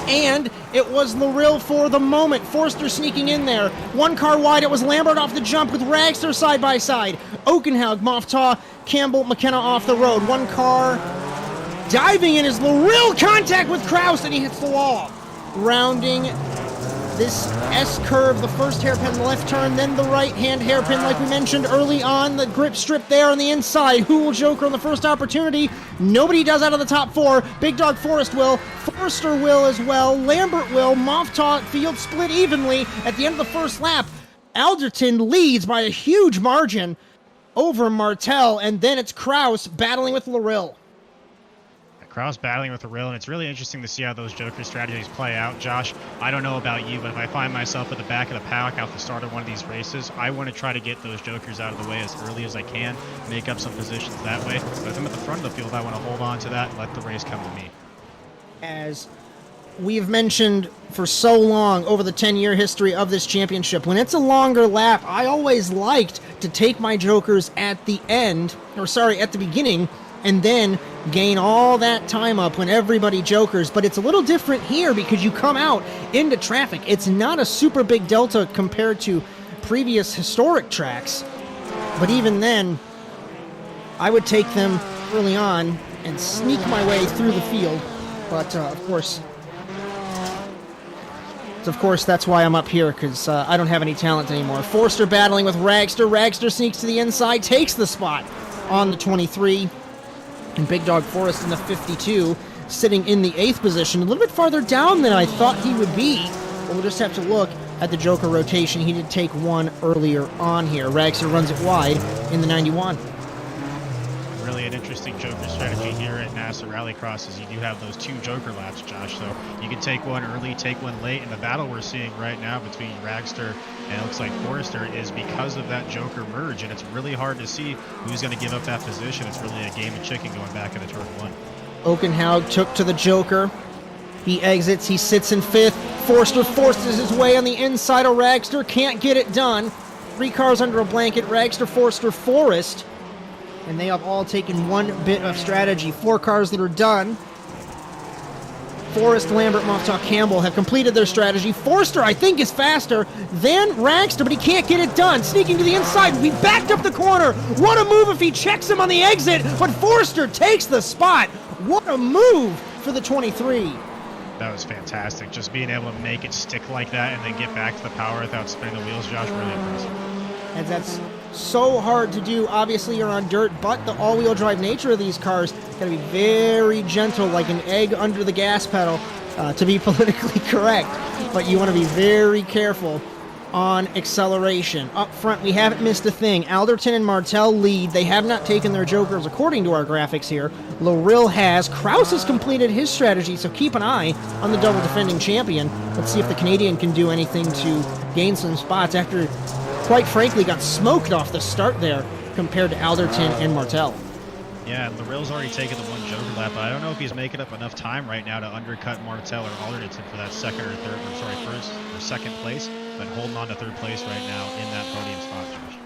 And it was Larill for the moment. Forster sneaking in there. 1 car wide, it was Lambert off the jump with Ragster side by side. Oakenhaug, Moftaw, Campbell, McKenna off the road. 1 car diving in is Larill, contact with Kraus, and he hits the wall. Rounding this S-curve, the first hairpin left turn, then the right-hand hairpin like we mentioned early on. The grip strip there on the inside. Who will Joker on the first opportunity? Nobody does out of the top 4. Big Dog Forrest will. Forrester will as well. Lambert will. Moftaw field split evenly at the end of the first lap. Alderton leads by a huge margin over Martell, and then it's Kraus battling with Larill. Kraus battling with the rail, and it's really interesting to see how those Joker strategies play out. Josh, I don't know about you, but if I find myself at the back of the pack at the start of one of these races, I want to try to get those Jokers out of the way as early as I can, make up some positions that way. But if I'm at the front of the field, I want to hold on to that and let the race come to me. As we've mentioned for so long over the 10-year history of this championship, when it's a longer lap, I always liked to take my Jokers at the end, at the beginning, and then gain all that time up when everybody Jokers. But it's a little different here because you come out into traffic. It's not a super big delta compared to previous historic tracks. But even then, I would take them early on and sneak my way through the field. But of course, that's why I'm up here, because I don't have any talent anymore. Forster battling with Ragster. Ragster sneaks to the inside, takes the spot on the 23. And Big Dog Forrest in the 52, sitting in the 8th position, a little bit farther down than I thought he would be. But we'll just have to look at the Joker rotation. He did take 1 earlier on here. Ragster runs it wide in the 91. Really an interesting Joker strategy here at NASA Rallycross is you do have those 2 Joker laps, Josh. So you can take 1 early, take 1 late. And the battle we're seeing right now between Ragster and it looks like Forrester is because of that Joker merge. And it's really hard to see who's going to give up that position. It's really a game of chicken going back into turn 1. Oakenhaug took to the Joker. He exits. He sits in 5th. Forster forces his way on the inside of Ragster. Can't get it done. 3 cars under a blanket. Ragster, Forster, Forrest. And they have all taken 1 bit of strategy. 4 cars that are done. Forrest, Lambert, Moftaw, Campbell have completed their strategy. Forster, I think, is faster than Ragster, but he can't get it done. Sneaking to the inside. He backed up the corner. What a move if he checks him on the exit, but Forster takes the spot. What a move for the 23. That was fantastic. Just being able to make it stick like that and then get back to the power without spinning the wheels, Josh, really impressive. And that's so hard to do. Obviously, you're on dirt, but the all-wheel drive nature of these cars gotta be very gentle, like an egg under the gas pedal, to be politically correct. But you want to be very careful on acceleration. Up front, we haven't missed a thing. Alderton and Martell lead. They have not taken their Jokers according to our graphics here. Larill has. Kraus has completed his strategy, so keep an eye on the double defending champion. Let's see if the Canadian can do anything to gain some spots after, quite frankly, got smoked off the start there compared to Alderton and Martell. Yeah, and Larill's already taken the 1 Joker lap, but I don't know if he's making up enough time right now to undercut Martell or Alderton for that first or second place, but holding on to 3rd place right now in that podium spot, Josh.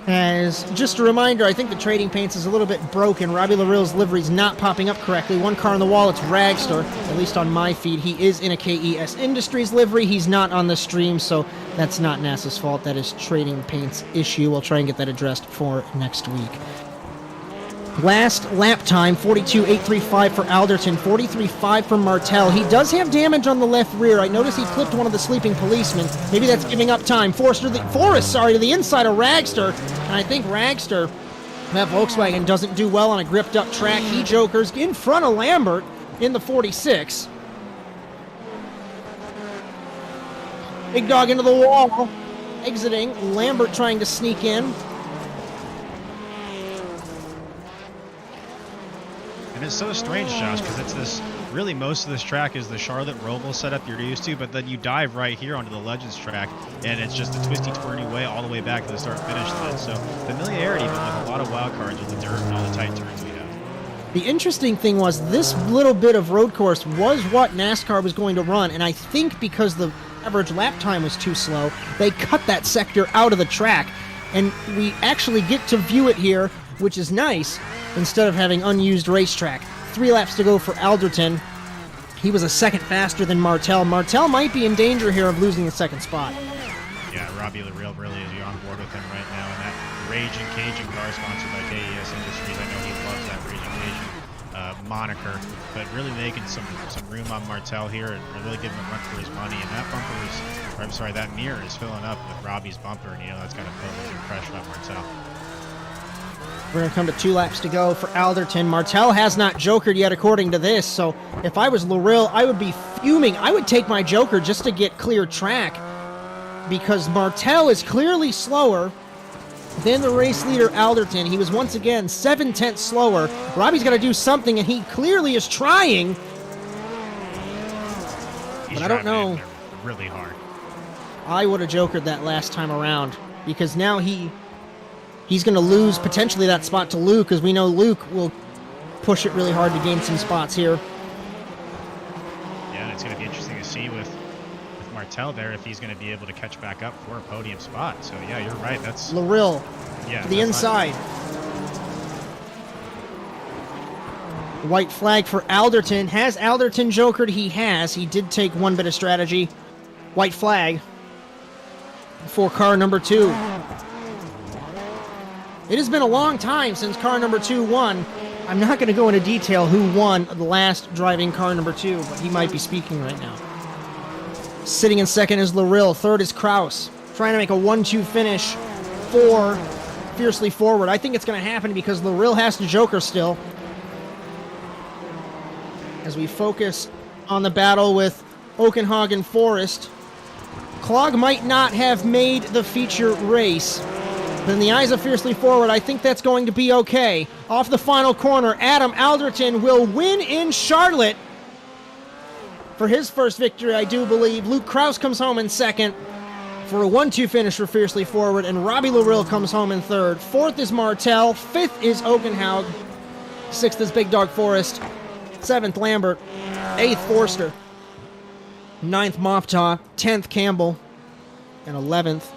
As just a reminder, I think the trading paints is a little bit broken. Robbie Larill's livery's not popping up correctly. 1 car on the wall, it's Ragster, at least on my feed. He is in a KES Industries livery. He's not on the stream, so that's not NASA's fault. That is trading paints issue. We'll try and get that addressed for next week. Last lap time, 42.835 for Alderton, 43.5 for Martell. He does have damage on the left rear. I notice he clipped one of the sleeping policemen. Maybe that's giving up time. Forrest to the inside of Ragster. And I think Ragster, that Volkswagen, doesn't do well on a gripped up track. He Jokers in front of Lambert in the 46. Big Dog into the wall. Exiting. Lambert trying to sneak in. And it's so strange, Josh, because it's this, really most of this track is the Charlotte Roval setup you're used to, but then you dive right here onto the Legends track, and it's just a twisty, twirly way all the way back to the start-finish line. So familiarity, but with a lot of wild cards with the dirt and all the tight turns we have. The interesting thing was this little bit of road course was what NASCAR was going to run, and I think because the average lap time was too slow, they cut that sector out of the track, and we actually get to view it here, which is nice, instead of having unused racetrack. 3 laps to go for Alderton. He was a second faster than Martell. Martell might be in danger here of losing the second spot. Yeah, Robbie LaReal really is on board with him right now, and that Raging Cajun car sponsored by KES Industries, I know he loves that Raging Cajun moniker, but really making some room on Martell here and really giving him a run for his money. And that bumper is, or I'm sorry, that mirror is filling up with Robbie's bumper, and that's going to put a little bit of pressure on Martell. We're going to come to 2 laps to go for Alderton. Martell has not jokered yet according to this, so if I was LaReal, I would be fuming. I would take my joker just to get clear track, because Martell is clearly slower than the race leader Alderton. He was once again 7/10 slower. Robbie's got to do something, and he clearly is trying. But I don't know. Really hard. I would have jokered that last time around, because now he's going to lose potentially that spot to Luke, because we know Luke will push it really hard to gain some spots here. Yeah, and it's going to be interesting to see with Martell there if he's going to be able to catch back up for a podium spot. So yeah, you're right. That's LaReal to the inside. White flag for Alderton. Has Alderton jokered? He has. He did take one bit of strategy. White flag for car number 2. It has been a long time since car number 2 won. I'm not going to go into detail who won the last driving car number 2, but he might be speaking right now. Sitting in second is LaReal. Third is Kraus. Trying to make a 1-2 finish for Fiercely Forward. I think it's going to happen because LaReal has to joker still. As we focus on the battle with Oakenhog and Forrest, Clog might not have made the feature race, but in the eyes of Fiercely Forward, I think that's going to be okay. Off the final corner, Adam Alderton will win in Charlotte for his first victory, I do believe. Luke Kraus comes home in second for a 1-2 finish for Fiercely Forward, and Robbie LaReal comes home in third. Fourth is Martell. Fifth is Oakenhaug. Sixth is Big Dog Forrest. Seventh, Lambert. Eighth, Forster. Ninth, Moftaw. 10th, Campbell. And 11th,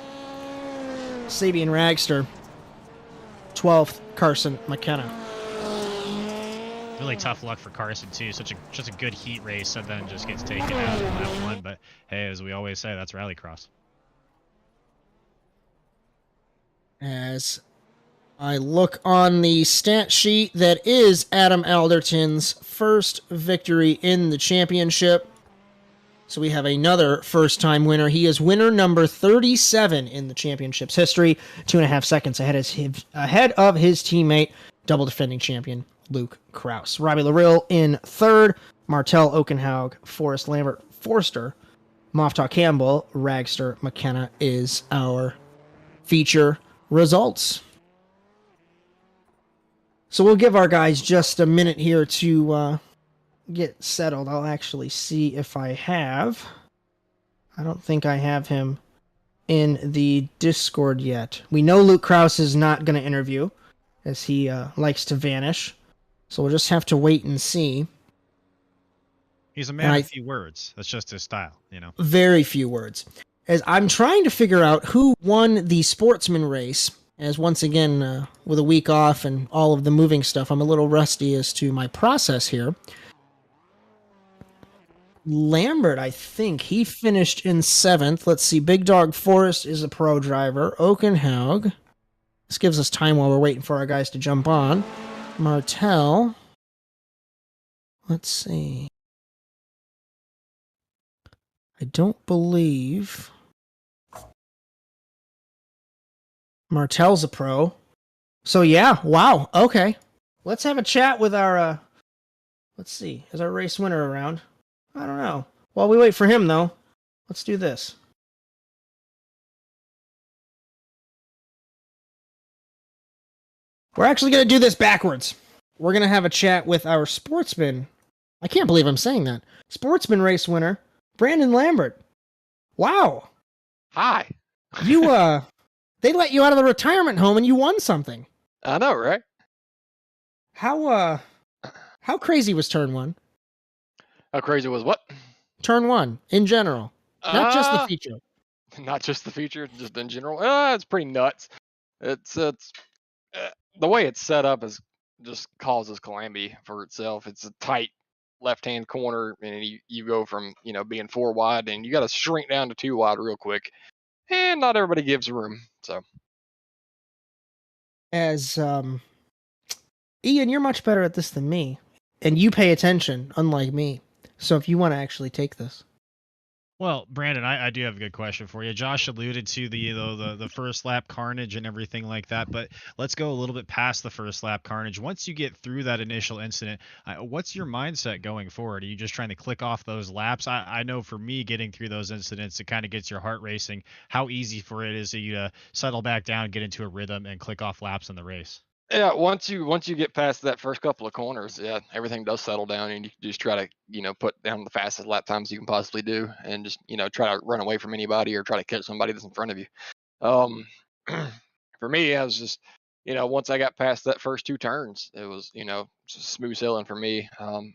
Sabian Ragster. 12th, Carson McKenna. Really tough luck for Carson too. Such a good heat race, and then just gets taken out in lap 1. But hey, as we always say, that's Rallycross. As I look on the stat sheet, that is Adam Alderton's first victory in the championship. So we have another first-time winner. He is winner number 37 in the championship's history, 2.5 seconds ahead of his teammate, double defending champion Luke Kraus. Robbie LaReal in third, Martell, Oakenhaug, Forrest, Lambert, Forster, Moftaw, Campbell, Ragster, McKenna is our feature results. So we'll give our guys just a minute here to get settled. I'll actually see if I have. I don't think I have him in the Discord yet. We know Luke Kraus is not going to interview, as he likes to vanish. So we'll just have to wait and see. He's a man of few words. That's just his style, Very few words. As I'm trying to figure out who won the sportsman race, as once again, with a week off and all of the moving stuff, I'm a little rusty as to my process here. Lambert, I think, he finished in 7th. Let's see, Big Dog Forrest is a pro driver. Oakenhaug. This gives us time while we're waiting for our guys to jump on. Martell. Let's see. I don't believe Martell's a pro. So yeah, wow, okay. Let's have a chat with our, let's see, is our race winner around? I don't know. While we wait for him, though, let's do this. We're actually going to do this backwards. we're going to have a chat with our sportsman. I can't believe I'm saying that. Sportsman race winner, Brandon Lambert. Wow. Hi. You, they let you out of the retirement home and you won something. I know, right? How crazy was turn one? How crazy was what? Turn one, in general. Not just the feature. Not just the feature, just in general. It's pretty nuts. It's the way it's set up is just causes calamity for itself. It's a tight left-hand corner, and you go from being 4 wide, and you got to shrink down to 2 wide real quick, and not everybody gives room. So, As Ian, you're much better at this than me, and you pay attention, unlike me. So if you want to actually take this. Well, Brandon, I do have a good question for you. Josh alluded to the first lap carnage and everything like that, but let's go a little bit past the first lap carnage. Once you get through that initial incident, what's your mindset going forward? Are you just trying to click off those laps? I know for me, getting through those incidents, it kind of gets your heart racing. How easy for it is for you to settle back down, get into a rhythm, and click off laps in the race? yeah, once you get past that first couple of corners, yeah, everything does settle down, and you just try to put down the fastest lap times you can possibly do, and just try to run away from anybody or try to catch somebody that's in front of you. For me, I was just once I got past that first 2 turns, it was just smooth sailing for me.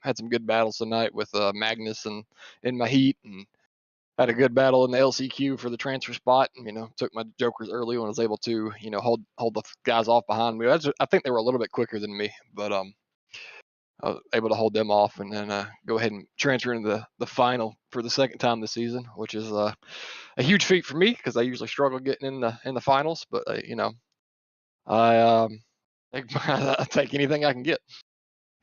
Had some good battles tonight with Magnus and in my heat, and had a good battle in the LCQ for the transfer spot. Took my jokers early when I was able to, hold the guys off behind me. I think they were a little bit quicker than me, but I was able to hold them off and then go ahead and transfer into the final for the second time this season, which is a huge feat for me because I usually struggle getting in the finals. But I take anything I can get.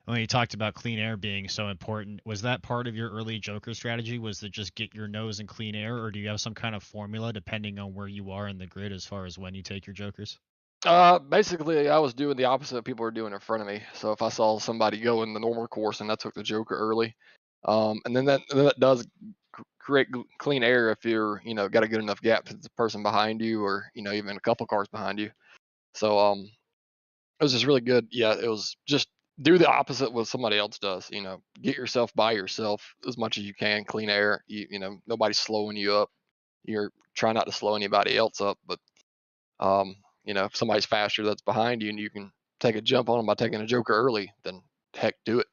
When you talked about clean air being so important, was that part of your early Joker strategy? Was to just get your nose in clean air, or do you have some kind of formula depending on where you are in the grid as far as when you take your Jokers? Basically, I was doing the opposite of people were doing in front of me. So if I saw somebody go in the normal course and I took the Joker early, and then that does create clean air if you're got a good enough gap to the person behind you, or even a couple cars behind you. So it was just really good. Yeah, it was just do the opposite what somebody else does. Get yourself by yourself as much as you can. Clean air. Nobody's slowing you up. You're trying not to slow anybody else up, but if somebody's faster that's behind you and you can take a jump on them by taking a joker early, then heck, do it.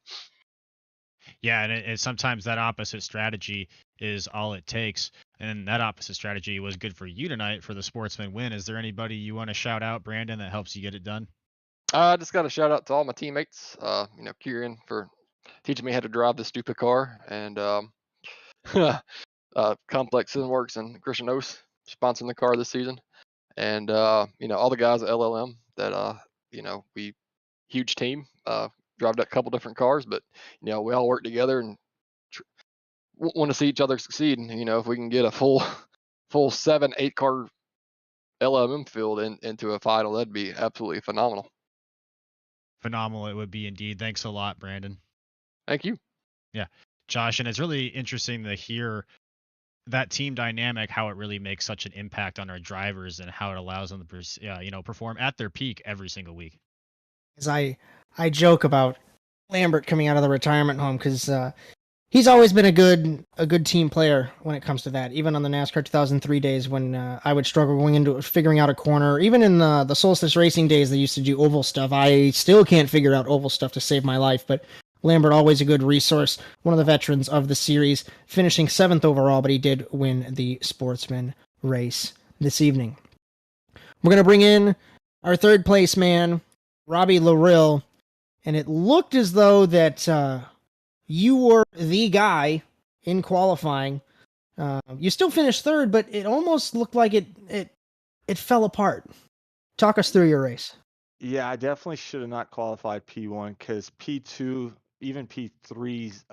Yeah, and sometimes that opposite strategy is all it takes. And that opposite strategy was good for you tonight for the sportsman win. Is there anybody you want to shout out, Brandon, that helps you get it done? I just got a shout out to all my teammates. Kieran for teaching me how to drive this stupid car, and Complex Works and Christian Ose sponsoring the car this season, and all the guys at LLM that we huge team. Drive a couple different cars, but we all work together and want to see each other succeed. And if we can get a full 7-8 car LMM field into a final, that'd be absolutely phenomenal. Phenomenal it would be indeed. Thanks a lot, Brandon. Thank you. Yeah, Josh, and it's really interesting to hear that team dynamic, how it really makes such an impact on our drivers and how it allows them to perform at their peak every single week. As I joke about Lambert coming out of the retirement home because he's always been a good team player when it comes to that. Even on the NASCAR 2003 days when I would struggle going into figuring out a corner. Even in the Solstice Racing days, they used to do oval stuff. I still can't figure out oval stuff to save my life, but Lambert, always a good resource. One of the veterans of the series, finishing 7th overall, but he did win the sportsman race this evening. We're going to bring in our 3rd place man, Robbie Larill, and it looked as though that you were the guy in qualifying. You still finished 3rd, but it almost looked like it fell apart. Talk us through your race. Yeah, I definitely should have not qualified P1 because P2, even P3's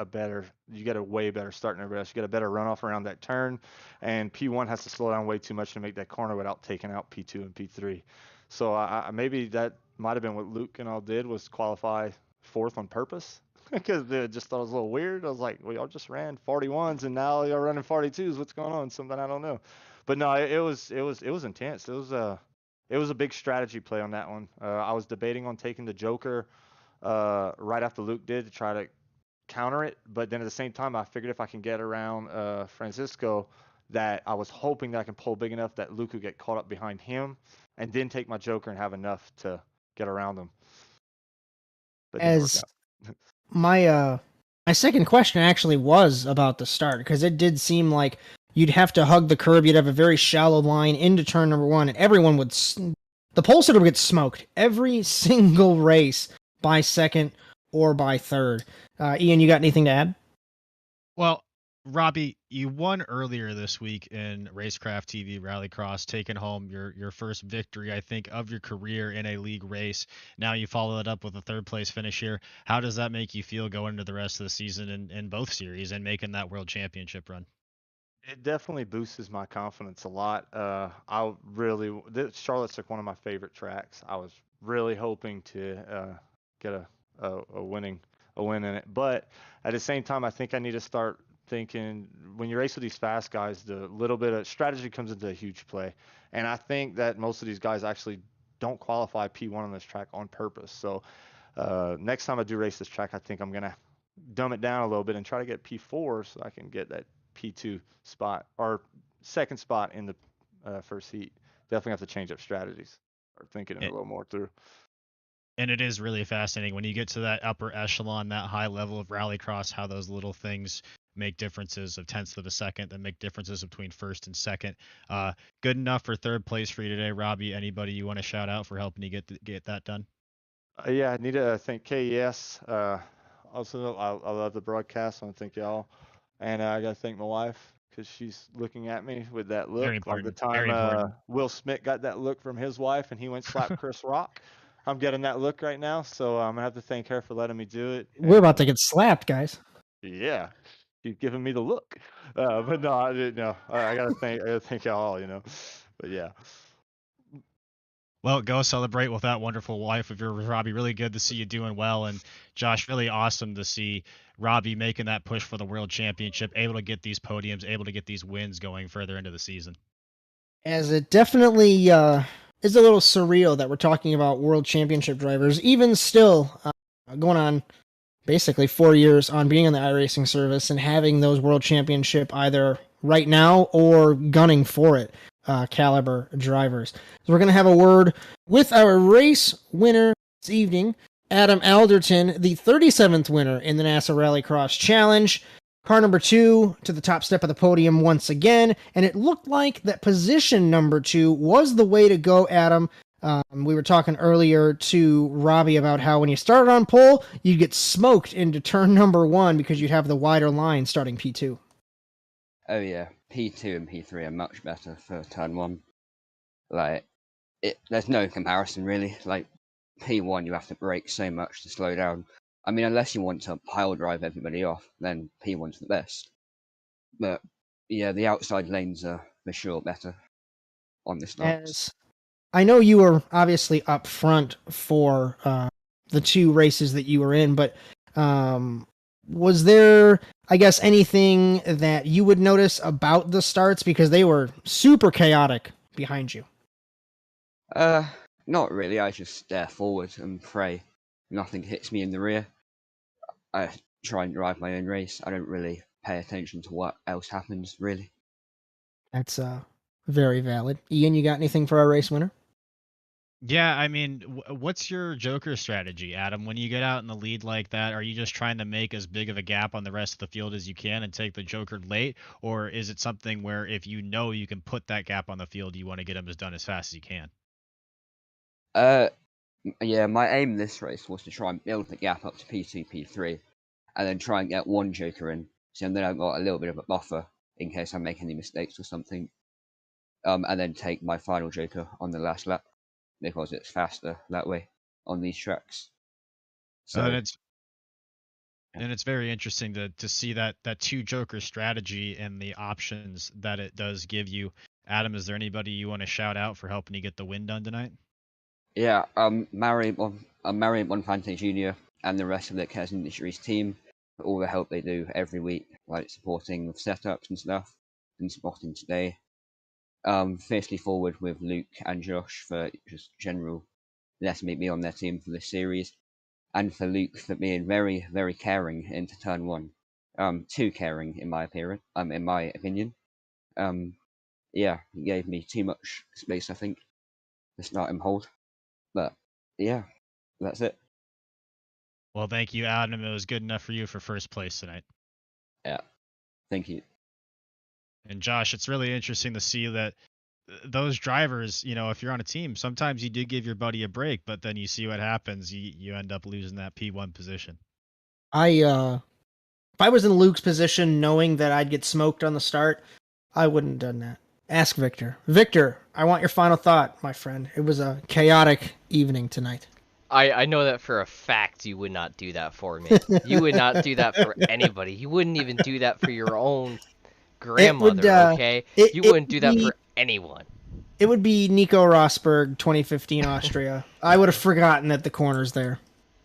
you get a way better start than everybody else. You get a better runoff around that turn, and P1 has to slow down way too much to make that corner without taking out P2 and P3. So maybe that might have been what Luke and all did, was qualify 4th on purpose because they just thought it was a little weird. I was like, well, y'all just ran 41s and now y'all running 42s. What's going on? Something I don't know. But no, it was intense. It was a big strategy play on that one. I was debating on taking the Joker right after Luke did to try to counter it. But then at the same time, I figured if I can get around Francisco, that I was hoping that I can pull big enough that Luke would get caught up behind him and then take my Joker and have enough to get around him. But it didn't work As out. my second question actually was about the start, because it did seem like you'd have to hug the curb. You'd have a very shallow line into turn number one, and everyone would. The pole sitter would get smoked every single race by second or by third. Ian, you got anything to add? Well, Robbie, you won earlier this week in Racecraft TV Rallycross, taking home your first victory, I think, of your career in a league race. Now you follow it up with a third place finish here. How does that make you feel going into the rest of the season in both series and making that world championship run? It definitely boosts my confidence a lot. Charlotte's like one of my favorite tracks. I was really hoping to get a win in it, but at the same time, I think I need to start thinking when you race with these fast guys, the little bit of strategy comes into a huge play, and I think that most of these guys actually don't qualify P1 on this track on purpose. So next time I do race this track, I think I'm gonna dumb it down a little bit and try to get P4 so I can get that P2 spot or second spot in the first heat. Definitely have to change up strategies or thinking it a little more through. And it is really fascinating when you get to that upper echelon, that high level of rallycross, how those little things make differences of tenths of a second that make differences between first and second. Good enough for third place for you today, Robbie. Anybody you want to shout out for helping you get that done? Yeah, I need to thank KES. Also, I love the broadcast. I want to thank y'all. And I got to thank my wife because she's looking at me with that look. Very Like the important. time Very important. Will Smith got that look from his wife and he went slap Chris Rock. I'm getting that look right now. So I'm going to have to thank her for letting me do it. We're And, about to get slapped, guys. yeah, she's giving me the look. But no, I didn't know. I gotta thank y'all, But yeah. Well, go celebrate with that wonderful wife of yours, Robbie. Really good to see you doing well. And Josh, really awesome to see Robbie making that push for the world championship, able to get these podiums, able to get these wins going further into the season. As it definitely is a little surreal that we're talking about world championship drivers, even still going on basically 4 years on being in the iRacing service and having those world championship either right now or gunning for it caliber drivers. So we're going to have a word with our race winner this evening, Adam Alderton, the 37th winner in the NASA Rallycross Challenge. Car number 2 to the top step of the podium once again, and it looked like that position number 2 was the way to go, Adam. We were talking earlier to Robbie about how when you started on pole, you'd get smoked into turn number 1 because you'd have the wider line starting P2. Oh yeah, P2 and P3 are much better for turn 1. Like, there's no comparison really. Like, P1 you have to brake so much to slow down. I mean, unless you want to pile drive everybody off, then P1's the best. But yeah, the outside lanes are for sure better on the starts. As I know you were obviously up front for the 2 races that you were in, but was there, I guess, anything that you would notice about the starts because they were super chaotic behind you? Not really. I just stare forward and pray nothing hits me in the rear. I try and drive my own race. I don't really pay attention to what else happens, really. That's very valid. Ian, you got anything for our race winner? Yeah, I mean, what's your Joker strategy, Adam? When you get out in the lead like that, are you just trying to make as big of a gap on the rest of the field as you can and take the Joker late? Or is it something where if you know you can put that gap on the field, you want to get them done as fast as you can? Yeah, my aim this race was to try and build the gap up to P2, P3, and then try and get one Joker in, so then I've got a little bit of a buffer in case I make any mistakes or something. And then take my final Joker on the last lap, because it's faster that way on these tracks. So and it's very interesting to see that 2 Joker strategy and the options that it does give you. Adam, is there anybody you want to shout out for helping you get the win done tonight? yeah, Mario Bonfante Jr. and the rest of the Kes Industries team for all the help they do every week, like supporting with setups and stuff and spotting today. Fiercely forward with Luke and Josh for just general letting me be on their team for this series. and for Luke for being very, very caring into turn 1. Too caring in my opinion. Yeah, he gave me too much space, I think, to start him hold. But yeah, that's it. Well, thank you, Adam. It was good enough for you for first place tonight. Yeah, thank you. And Josh, it's really interesting to see that those drivers, if you're on a team, sometimes you do give your buddy a break, but then you see what happens. You end up losing that P1 position. If I was in Luke's position, knowing that I'd get smoked on the start, I wouldn't have done that. Ask Victor. Victor, I want your final thought, my friend. It was a chaotic evening tonight. I know that for a fact you would not do that for me. You would not do that for anybody. You wouldn't even do that for your own grandmother, okay? You wouldn't do that for anyone. It would be Nico Rosberg, 2015 Austria. I would have forgotten at the corners there.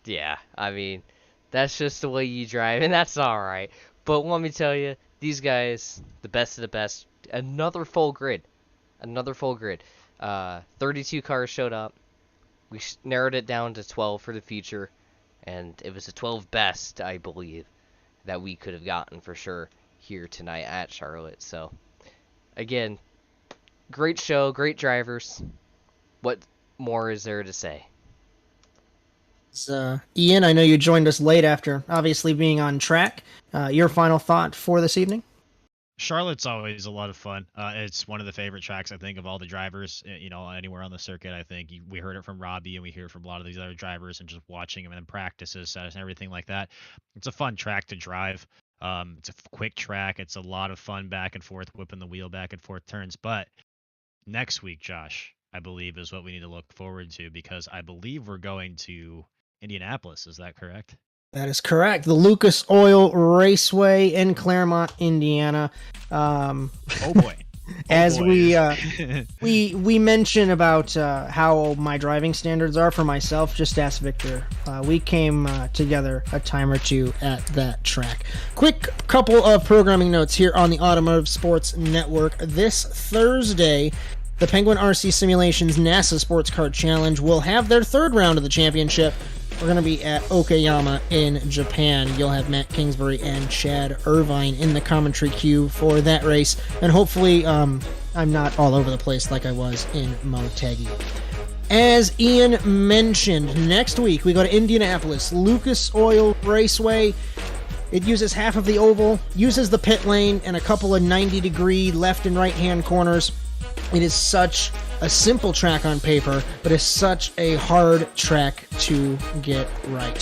Yeah, I mean, that's just the way you drive, and that's alright. But let me tell you, these guys, the best of the best, another full grid. 32 cars showed up. We narrowed it down to 12 for the future, and it was the 12 best, I believe, that we could have gotten for sure here tonight at Charlotte. So, again, great show, great drivers. What more is there to say? Ian, I know you joined us late after obviously being on track. Your final thought for this evening? Charlotte's always a lot of fun. It's one of the favorite tracks, I think, of all the drivers, anywhere on the circuit. I think we heard it from Robbie and we hear it from a lot of these other drivers, and just watching them in practices and everything like that. It's a fun track to drive. It's a quick track. It's a lot of fun back and forth, whipping the wheel back and forth turns. But next week, Josh, I believe, is what we need to look forward to, because I believe we're going to Indianapolis. Is that correct? That is correct. The Lucas Oil Raceway in Claremont, Indiana. Oh boy. As we mentioned about how my driving standards are for myself, just ask Victor. We came together a time or two at that track. Quick couple of programming notes here on the Automotive Sports Network. This Thursday, the Penguin RC Simulations NASA Sports Car Challenge will have their third round of the championship. We're going to be at Okayama in Japan. You'll have Matt Kingsbury and Chad Irvine in the commentary queue for that race. And hopefully I'm not all over the place like I was in Motegi. As Ian mentioned, next week we go to Indianapolis, Lucas Oil Raceway. It uses half of the oval, uses the pit lane, and a couple of 90-degree left and right-hand corners. It is such a simple track on paper, but it's such a hard track to get right.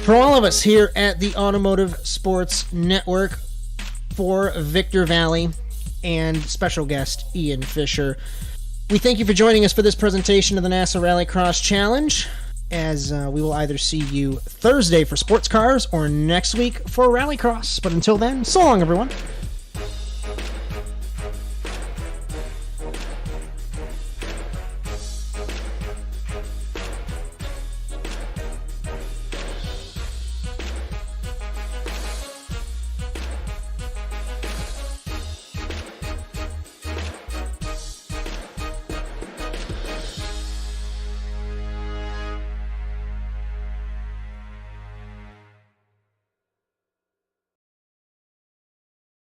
For all of us here at the Automotive Sports Network, for Victor Vallee and special guest Ian Fisher, we thank you for joining us for this presentation of the NASA Rallycross Challenge, as we will either see you Thursday for sports cars or next week for Rallycross. But until then, so long, everyone.